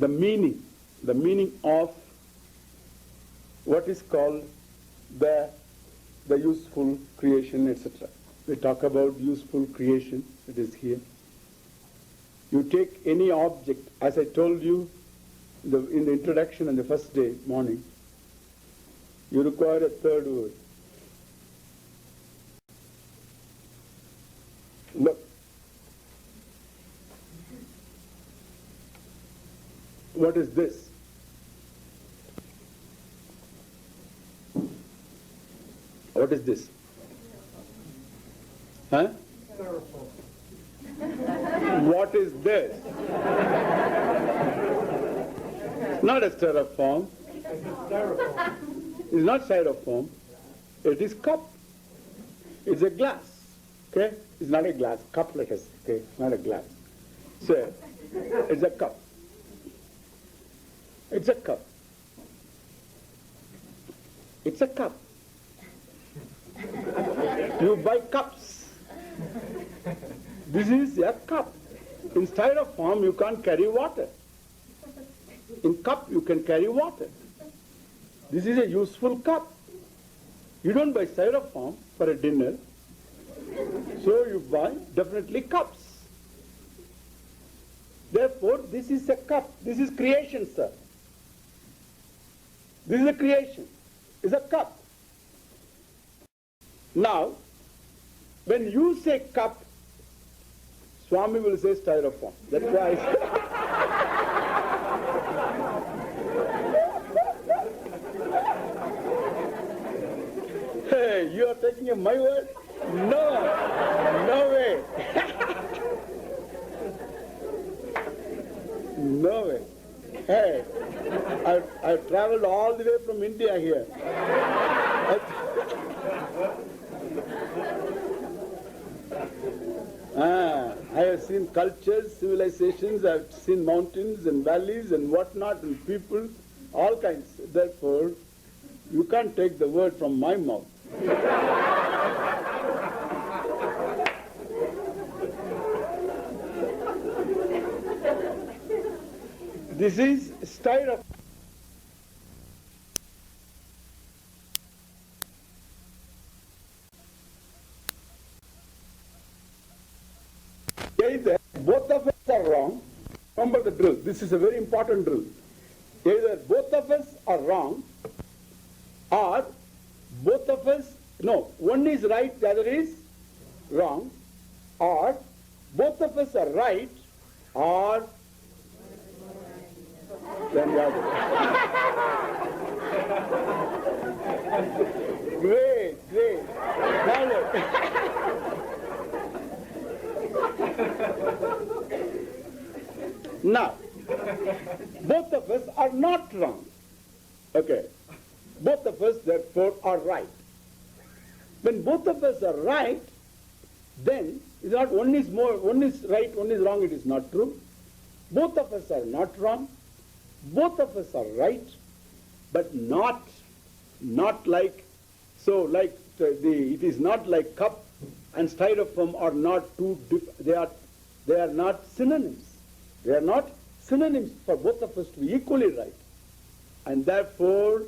meaning of what is called the useful creation, etc. We talk about useful creation, it is here. You take any object, as I told you in the introduction on the first day, morning, you require a third word. Look. What is this? What is this? Huh? What is this? Not a styrofoam. It's not styrofoam. It is cup. It's a glass. Okay? It's not a glass. Cup like us. Okay? It's not a glass. So, it's a cup. It's a cup. It's a cup. You buy cups. This is a cup. In styrofoam, you can't carry water. In cup, you can carry water. This is a useful cup. You don't buy styrofoam for a dinner. So you buy definitely cups. Therefore, this is a cup. This is creation, sir. This is a creation. It's a cup. Now, when you say cup, Swami will say styrofoam. That's why I say. Hey, you are taking my word? No, no way. No way. Hey, I've traveled all the way from India here. I have seen cultures, civilizations, I have seen mountains and valleys and whatnot and people, all kinds. Therefore, you can't take the word from my mouth. This is styrofoam. Either both of us are wrong. Remember the drill. This is a very important drill. Either both of us are wrong, or both of us, no, one is right, the other is wrong, or both of us are right, or then the other. Great. Now look. Now, both of us are not wrong. Okay. Both of us, therefore, are right. When both of us are right, then it's not one is right, one is wrong, it is not true. Both of us are not wrong. Both of us are right, but not like, so like it is not like cup and styrofoam are not they are not synonyms. They are not synonyms for both of us to be equally right. And therefore,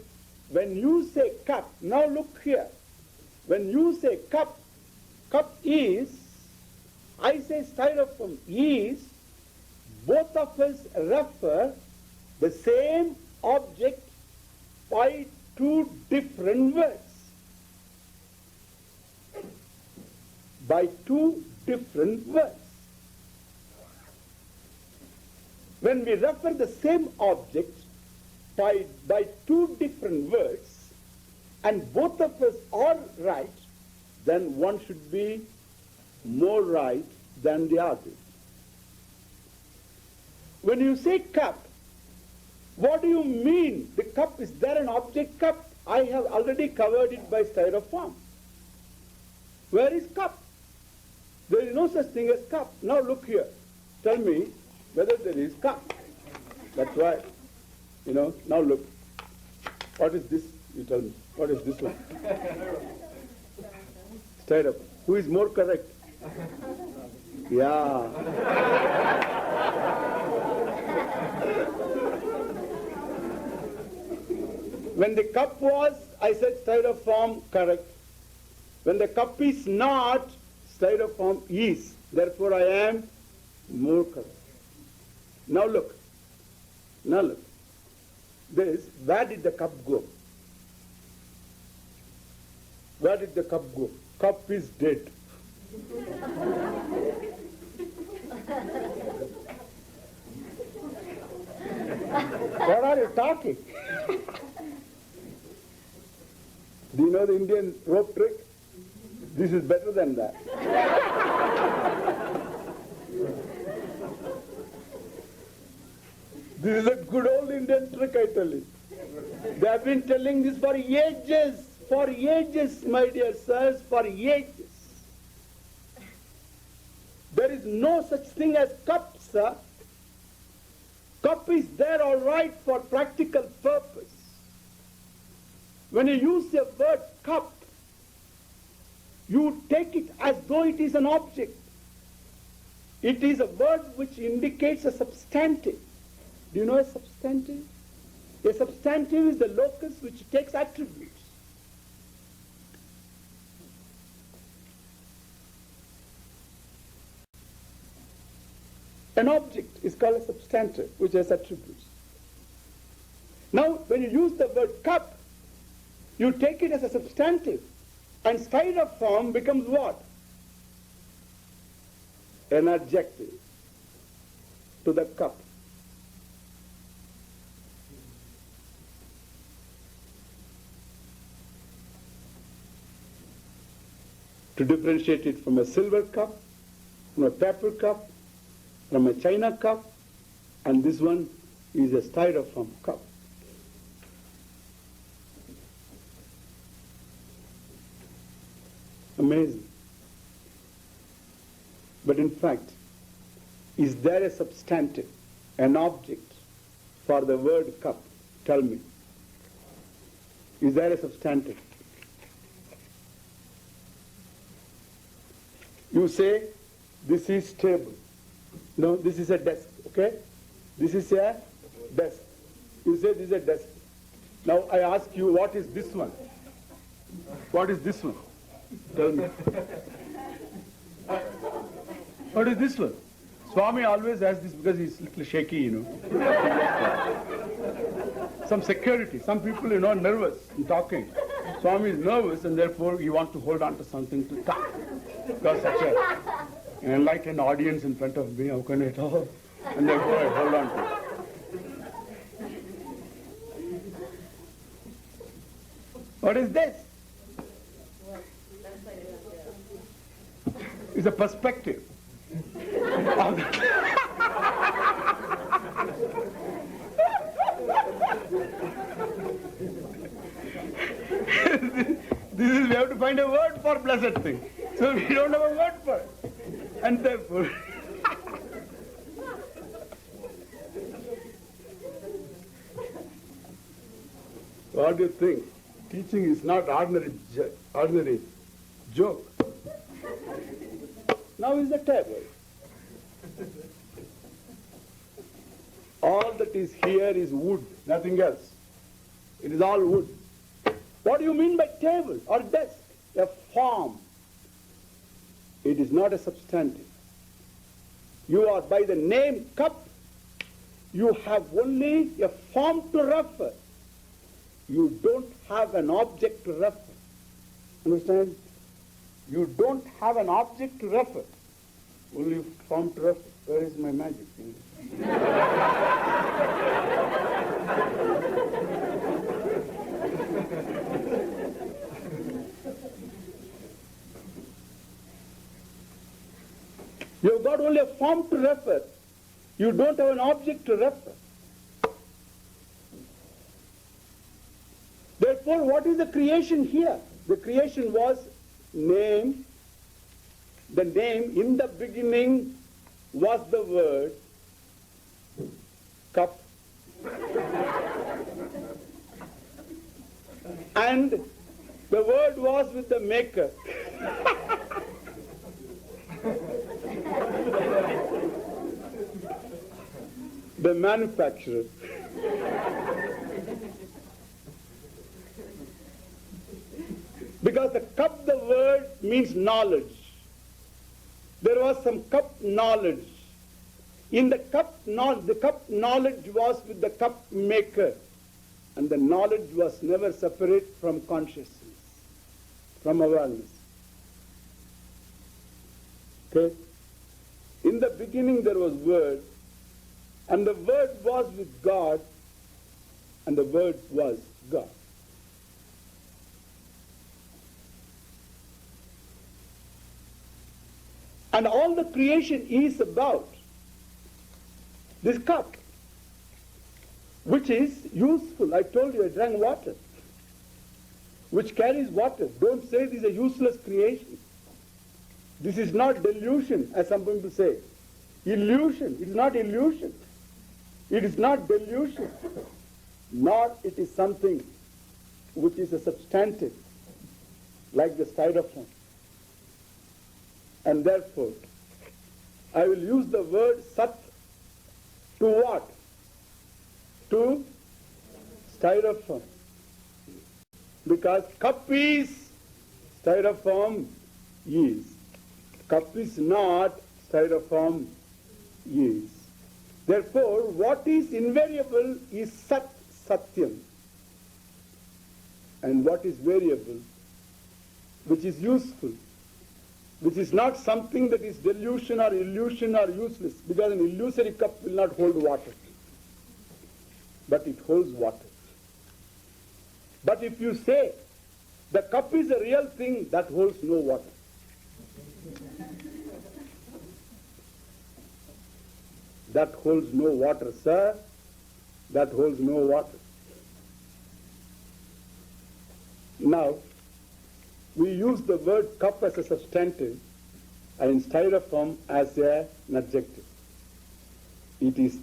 when you say cup, now look here. When you say cup is, I say styrofoam is, both of us refer the same object by two different words. By two different words. When we refer the same object by two different words, and both of us are right, then one should be more right than the other. When you say cup, what do you mean? The cup, is there an object cup? I have already covered it by styrofoam. Where is cup? There is no such thing as cup. Now look here. Tell me whether there is cup. That's why, now look. What is this? You tell me. What is this one? Styrofoam. Who is more correct? Yeah. When the cup was, I said styrofoam, correct. When the cup is not, styrofoam is. Therefore I am more correct. Now look. Where did the cup go? Where did the cup go? Cup is dead. What are you talking? Do you know the Indian rope trick? This is better than that. This is a good old Indian trick, I tell you. They have been telling this for ages, my dear sirs, for ages. There is no such thing as cup, sir. Cup is there all right for practical purpose. When you use the word cup, you take it as though it is an object. It is a word which indicates a substantive. Do you know a substantive? A substantive is the locus which takes attributes. An object is called a substantive which has attributes. Now, when you use the word cup, you take it as a substantive. And styrofoam becomes what? An adjective to the cup. To differentiate it from a silver cup, from a paper cup, from a china cup, and this one is a styrofoam cup. Amazing. But in fact, is there a substantive, an object for the word cup? Tell me. Is there a substantive? You say, this is table. No, this is a desk, okay? This is a desk. You say this is a desk. Now I ask you, what is this one? What is this one? Tell me. What is this one? Swami always asks this because he's a little shaky, you know. Some security. Some people, you know, nervous in talking. Swami is nervous and therefore he wants to hold on to something to talk. Because such a enlightened audience in front of me, how can I talk? And therefore I hold on to it. What is this? It's a perspective. This is, we have to find a word for blessed thing. So we don't have a word for it. And therefore, what do you think? Teaching is not ordinary joke. Now is the table. All that is here is wood, nothing else. It is all wood. What do you mean by table or desk? A form. It is not a substantive. You are, by the name cup, you have only a form to refer. You don't have an object to refer. Understand? You don't have an object to refer. Only form to refer. Where is my magic? You have got only a form to refer. You don't have an object to refer. Therefore, what is the creation here? The creation was name. The name in the beginning was the word cup. And the word was with the maker. The manufacturer. Because the cup, the word means knowledge. There was some cup knowledge. In the cup knowledge was with the cup maker. And the knowledge was never separate from consciousness, from awareness. Okay? In the beginning there was word, and the word was with God, and the word was God. And all the creation is about this cup, which is useful. I told you I drank water, which carries water. Don't say this is a useless creation. This is not delusion, as some people say. Illusion. It is not illusion. It is not delusion. Nor it is something which is a substantive, like the styrofoam. And therefore, I will use the word sat to what? To styrofoam. Because cup is, styrofoam is. Cup is not, styrofoam is. Therefore, what is invariable is sat, satyam. And what is variable, which is useful, which is not something that is delusion or illusion or useless, because an illusory cup will not hold water, but it holds water. But if you say the cup is a real thing, that holds no water. That holds no water, sir. That holds no water. Now, we use the word cup as a substantive and styrofoam as an adjective. It is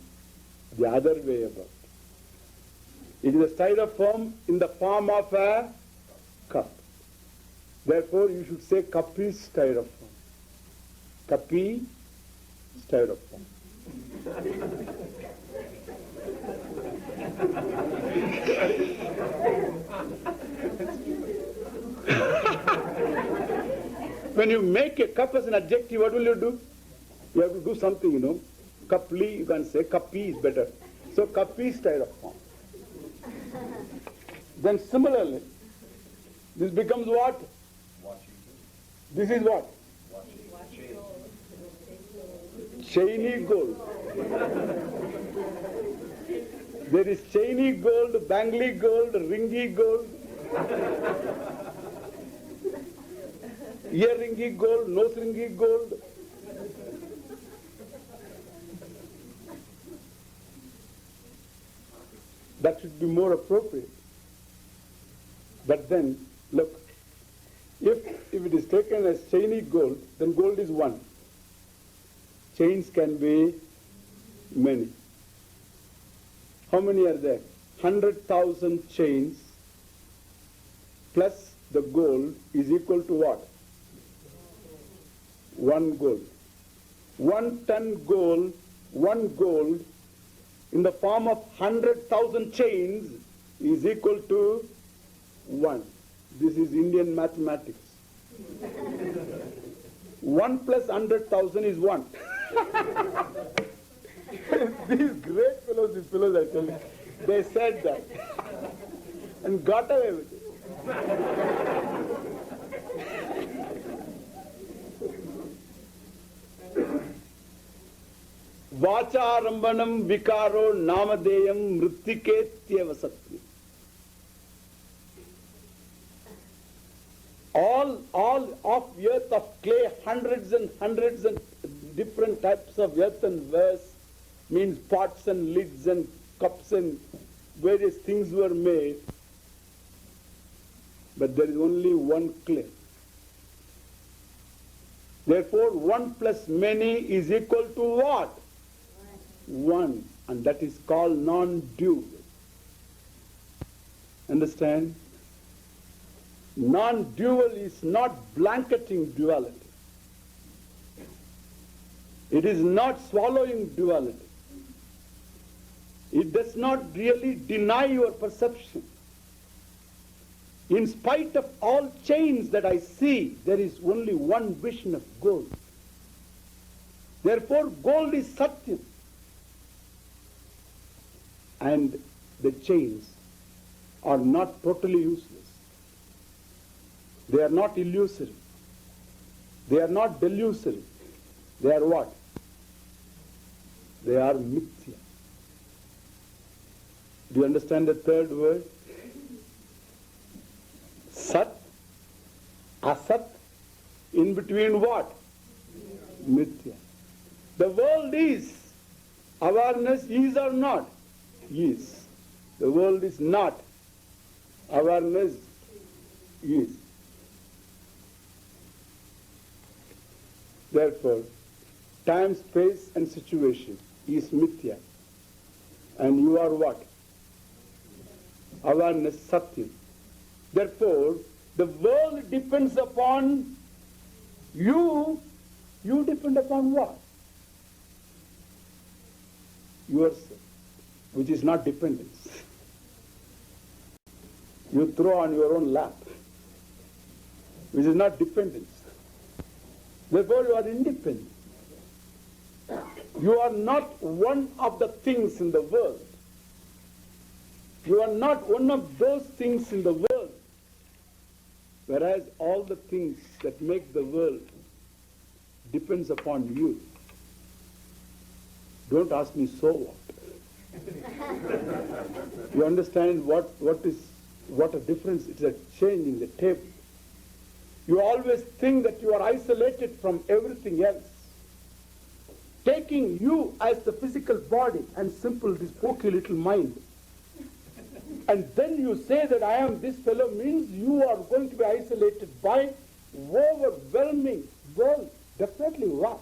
the other way about. It is a styrofoam in the form of a cup. Therefore, you should say kapi styrofoam. Kapi styrofoam. When you make a cup as an adjective, what will you do? You have to do something, you know. Kapli, you can say. Kapi is better. So, kapi styrofoam. Then similarly, this becomes what? This is what? Chainy gold. There is chainy gold, bangly gold, ringy gold, ear ringy gold, nose ringy gold. That should be more appropriate. But then, look, if it is taken as chainy gold, then gold is one. Chains can be many. How many are there? 100,000 chains plus the gold is equal to what? One gold. 1 ton gold, one gold in the form of 100,000 chains is equal to 1. This is Indian mathematics. 1 plus 100,000 is 1. These great fellows, I tell you, they said that and got away with it. Vacharambanam vikaro namadeyam mrittiketyeva satya. All of earth of clay, hundreds and different types of earthen wares, means pots and lids and cups and various things were made. But there is only one clay. Therefore, 1 plus many is equal to what? 1. And that is called non-dual. Understand? Non-dual is not blanketing duality. It is not swallowing duality. It does not really deny your perception. In spite of all chains that I see, there is only one vision of gold. Therefore, gold is Satyam. And the chains are not totally useless. They are not illusory. They are not delusory. They are what? They are mithya. Do you understand the third word? Sat, asat, in between what? Mithya. The world is. Awareness is or not? Is. The world is not. Awareness is. Therefore, time, space and situation is mithya. And you are what? Awareness, Satyam. Therefore, the world depends upon you. You depend upon what? Yourself, which is not dependence. You throw on your own lap, which is not dependence. Therefore, you are independent. You are not one of the things in the world. You are not one of those things in the world. Whereas all the things that make the world depends upon you. Don't ask me so what. You understand what a difference? It's a change in the table. You always think that you are isolated from everything else. Taking you as the physical body and simple, this pokey little mind. And then you say that I am this fellow means you are going to be isolated by overwhelming world. definitely rough.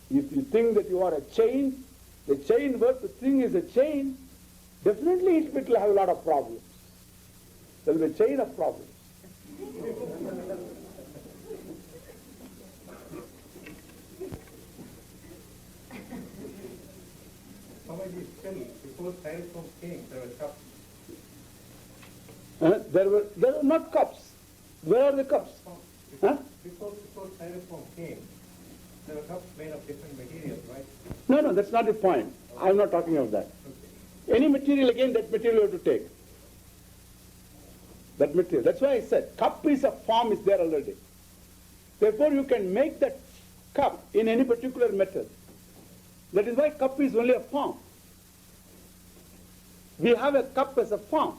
If you think that you are a chain, the chain what the thing is a chain, definitely it will have a lot of problems. There will be a chain of problems. Swamiji, still, before styrofoam came, there were cups. There were not cups. Where are the cups? Before styrofoam came, there were cups made of different materials, right? No, that's not the point. I'm not talking of that. Okay. Any material, again, that material you have to take. That material. That's why I said, cup is a form is there already. Therefore, you can make that cup in any particular metal. That is why cup is only a form. We have a cup as a form.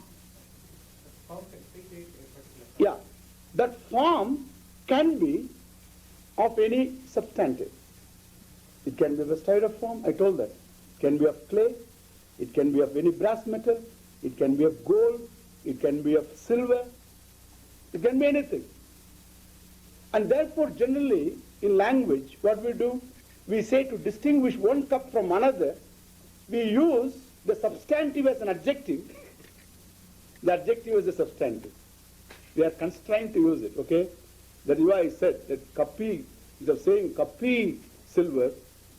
The form can create a particular cup. Yeah. That form can be of any substantive. It can be of a styrofoam, I told that. It can be of clay. It can be of any brass metal. It can be of gold. It can be of silver. It can be anything. And therefore, generally, in language, what we do, we say to distinguish one cup from another, we use the substantive as an adjective. The adjective is a substantive. We are constrained to use it, okay? That is why I said that kapi, instead of saying kapi silver,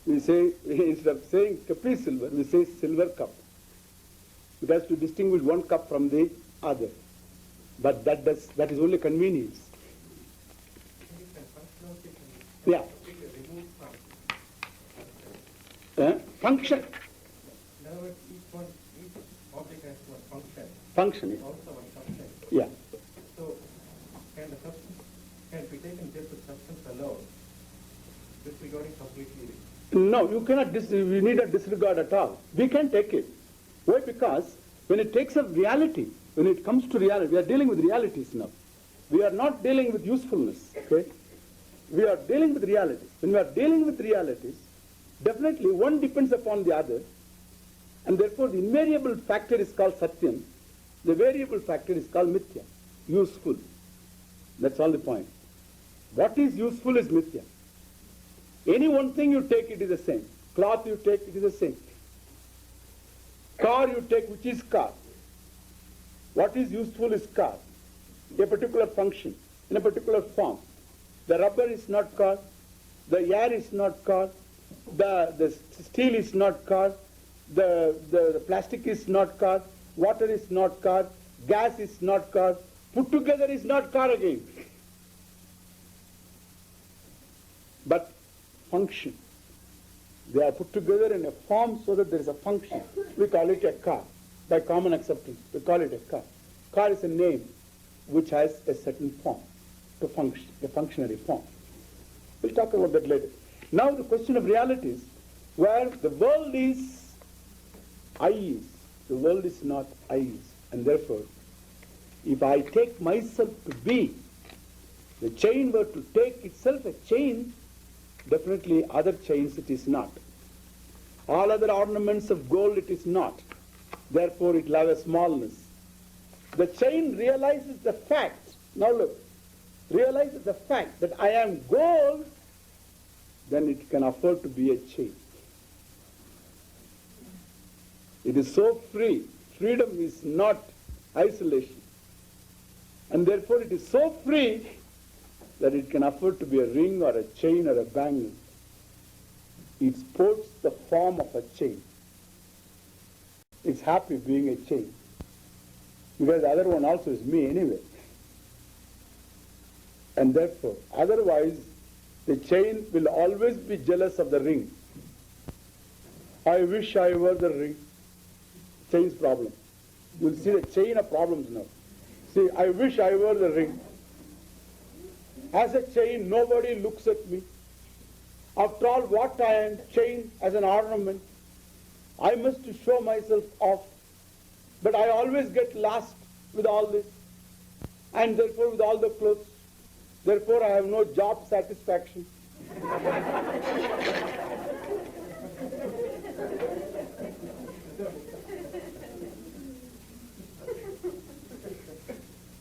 we say, instead of saying kapi silver, we say silver cup. It has to distinguish one cup from the other. But that is only convenience. Yeah. Function. In other words, each object has one function. Function. It's also one substance. Yeah. So, can it be taken just as substance alone, disregarding completely? No, you cannot. You need not disregard at all. We can take it. Why? Because when it takes up reality, when it comes to reality, we are dealing with realities now. We are not dealing with usefulness. Okay? We are dealing with realities. When we are dealing with realities, definitely one depends upon the other, and therefore the invariable factor is called satyam. The variable factor is called mithya, useful. That's all the point. What is useful is mithya. Any one thing you take, it is the same. Cloth you take, it is the same. Car you take, which is car. What is useful is car. A particular function, in a particular form. The rubber is not car. The air is not car. The steel is not car. The plastic is not car. Water is not car. Gas is not car. Put together is not car again. But function. They are put together in a form so that there is a function. We call it a car. By common acceptance, we call it a car. Car is a name which has a certain form to function, a functionary form. We'll talk about that later. Now the question of realities, where the world is, I is. The world is not I is. And therefore, if I take myself to be, the chain were to take itself a chain, definitely other chains it is not. All other ornaments of gold it is not. Therefore it will have a smallness. The chain realizes the fact, now look, realizes the fact that I am gold, then it can afford to be a chain. It is so free. Freedom is not isolation. And therefore it is so free that it can afford to be a ring or a chain or a bangle. It sports the form of a chain. It's happy being a chain. Because the other one also is me anyway. And therefore, otherwise, the chain will always be jealous of the ring. I wish I were the ring. Chain's problem. You'll see the chain of problems now. See, I wish I were the ring. As a chain, nobody looks at me. After all, what I am, chain as an ornament, I must show myself off. But I always get lost with all this. And therefore with all the clothes. Therefore I have no job satisfaction.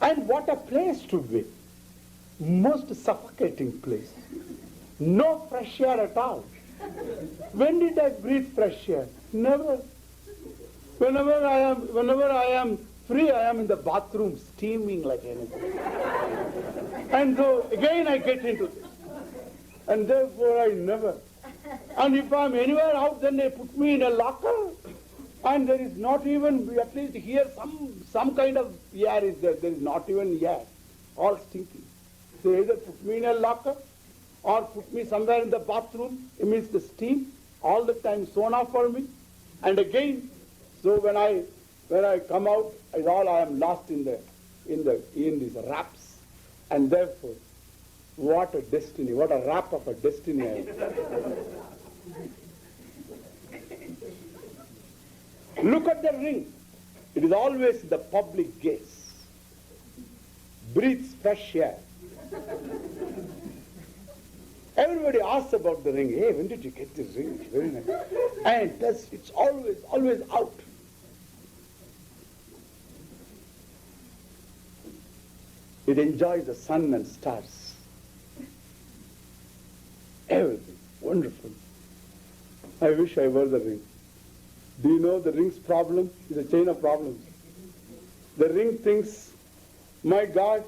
And what a place to be. most suffocating place. No fresh air at all. When did I breathe fresh air? Never. Whenever I am free, I am in the bathroom steaming like anything. And so again I get into this. And therefore I never. And if I am anywhere out, then they put me in a locker. And there is not even, at least here, some kind of air is there. There is not even air. All stinking. They either put me in a locker or put me somewhere in the bathroom, amidst the steam, all the time sauna for me. And again, so when I come out, I am lost in these wraps. And therefore, what a destiny, what a wrap of a destiny I have. Look at the ring. It is always in the public gaze. Breathes fresh air. Everybody asks about the ring. Hey, when did you get this ring? It's very nice. And it's always out. It enjoys the sun and stars. Everything. Wonderful. I wish I were the ring. Do you know the ring's problem is a chain of problems? The ring thinks, my God,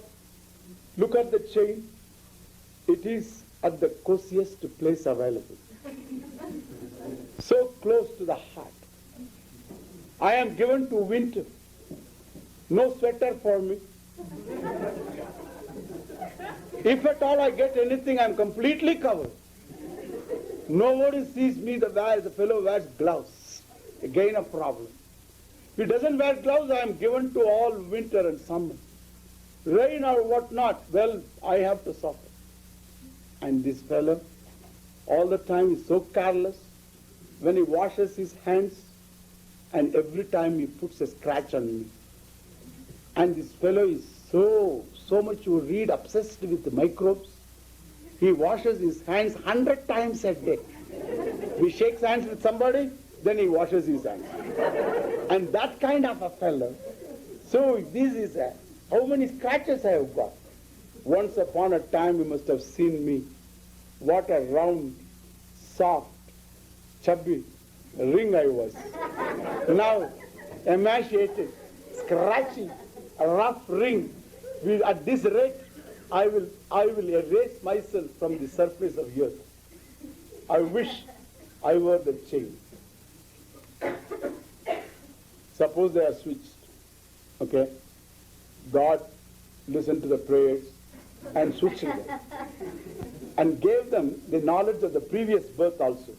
look at the chain. It is at the coziest place available. So close to the heart. I am given to winter. No sweater for me. If at all I get anything, I am completely covered. Nobody sees me, the fellow wears gloves. Again a problem. If he doesn't wear gloves, I am given to all winter and summer. Rain or whatnot, well, I have to suffer. And this fellow, all the time is so careless. When he washes his hands, and every time he puts a scratch on me. And this fellow is so much, you read, obsessed with the microbes. He washes his hands 100 times a day. He shakes hands with somebody, then he washes his hands. And that kind of a fellow. So this is how many scratches I have got. Once upon a time you must have seen me. What a round, soft, chubby ring I was. Now, emaciated, scratchy, a rough ring. At this rate, I will erase myself from the surface of the earth. I wish I were the chain. Suppose they are switched. Okay? God listened to the prayers and switched them. And gave them the knowledge of the previous birth also.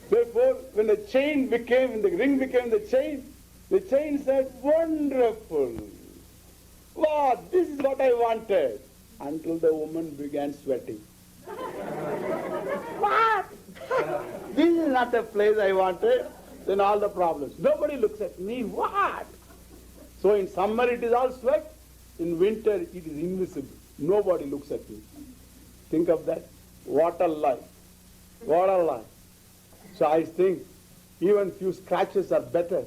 Therefore, when the ring became the chain said, wonderful. Wow, this is what I wanted. Until the woman began sweating. What? This is not the place I wanted. Then all the problems. Nobody looks at me. What? So in summer it is all sweat. In winter it is invisible. Nobody looks at me. Think of that. What a life. What a life. So I think even few scratches are better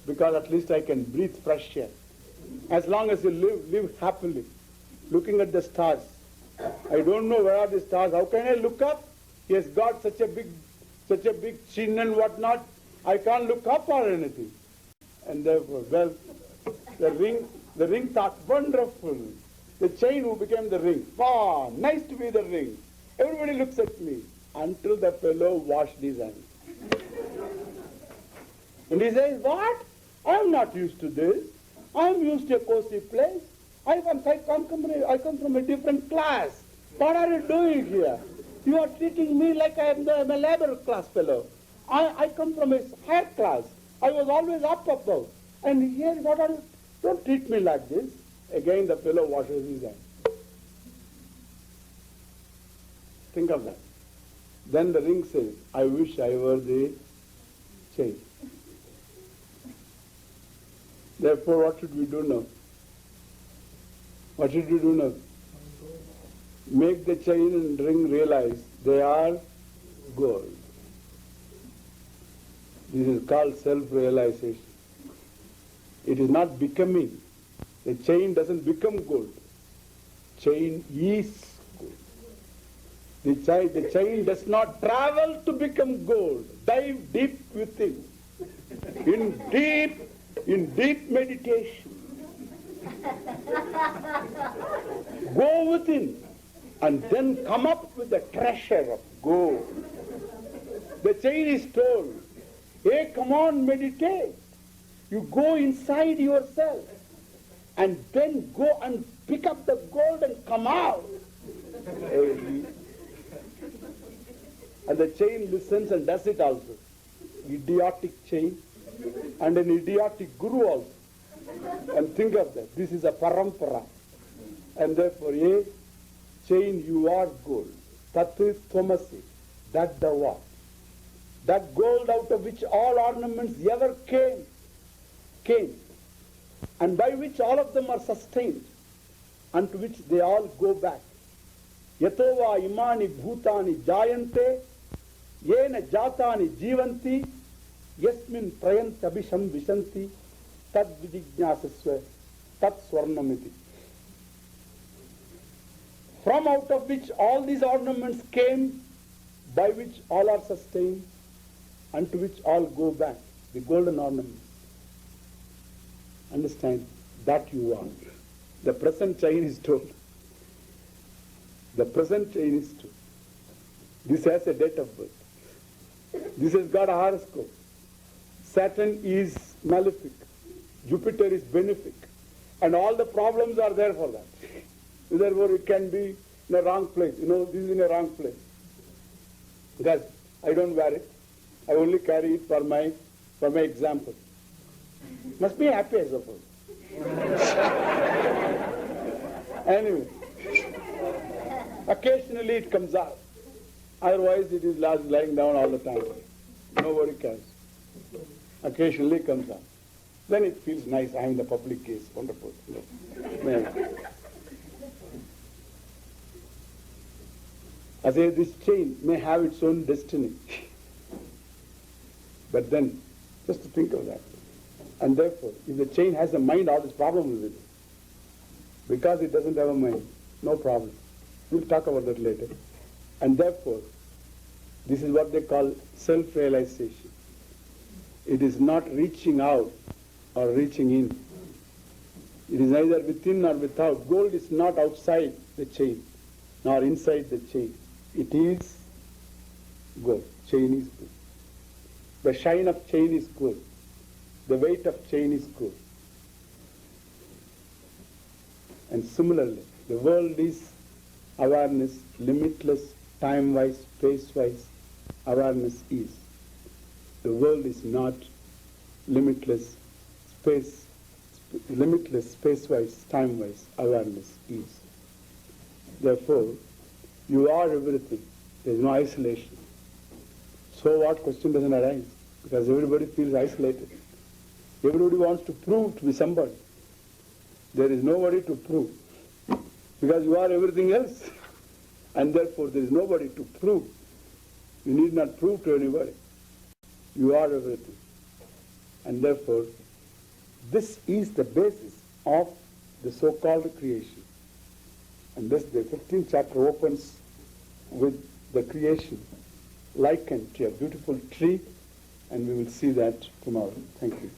because at least I can breathe fresh air. As long as you live happily, looking at the stars. I don't know where are the stars. How can I look up? He has got such a big chin and whatnot. I can't look up or anything. And therefore, well, the ring thought, wonderful. The chain who became the ring. Wow, nice to be the ring. Everybody looks at me. Until the fellow washed his hands. And he says, what? I am not used to this. I am used to a cozy place. I come from a different class. What are you doing here? You are treating me like I am a labor class fellow. I come from a higher class. I was always up above. And here, what are you? Don't treat me like this. Again, the fellow washes his hands. Think of that. Then the ring says, I wish I were the chain. Therefore, what should we do now? What should we do now? Make the chain and ring realize they are gold. This is called self-realization. It is not becoming. The chain doesn't become gold. Chain is gold. The chain does not travel to become gold. Dive deep within. In deep meditation. Go within and then come up with the treasure of gold. The chain is told, hey, come on, meditate. You go inside yourself and then go and pick up the gold and come out. And the chain listens and does it also. Idiotic chain and an idiotic guru also. And think of that. This is a parampara. And therefore, chain, you are gold. Tatu tvamasi. That thou art. That gold out of which all ornaments ever came, and by which all of them are sustained, and to which they all go back. Yatova imani bhutani jayante, yena jatani jivanti, yasmin prayant abhisham vishanti, tad vijignasasva, tat swarnamiti. From out of which all these ornaments came, by which all are sustained, and to which all go back, the golden ornaments. Understand? That you are. The present chain is told. The present chain is told. This has a date of birth. This has got a horoscope. Saturn is malefic. Jupiter is benefic. And all the problems are there for that. Therefore it can be in a wrong place. This is in a wrong place. Because I don't wear it. I only carry it for my example. Must be happy, I suppose. Anyway, occasionally it comes out. Otherwise it is lying down all the time. Nobody cares. Occasionally it comes out. Then it feels nice. I am in the public gaze. Wonderful. I say this chain may have its own destiny. But then, just to think of that. And therefore, if the chain has a mind, all this problem with it. Because it doesn't have a mind, no problem. We'll talk about that later. And therefore, this is what they call self-realization. It is not reaching out or reaching in. It is neither within nor without. Gold is not outside the chain, nor inside the chain. It is gold. Chain is gold. The shine of chain is gold. The weight of chain is gold. And similarly, the world is awareness, limitless, time-wise, space-wise. Awareness is. The world is not limitless, space-wise, time-wise. Awareness is. Therefore, you are everything. There is no isolation. So what question doesn't arise? Because everybody feels isolated. Everybody wants to prove to be somebody. There is nobody to prove. Because you are everything else. And therefore there is nobody to prove. You need not prove to anybody. You are everything. And therefore, this is the basis of the so-called creation. And thus the 15th chapter opens with the creation likened to a beautiful tree, and we will see that tomorrow. Thank you.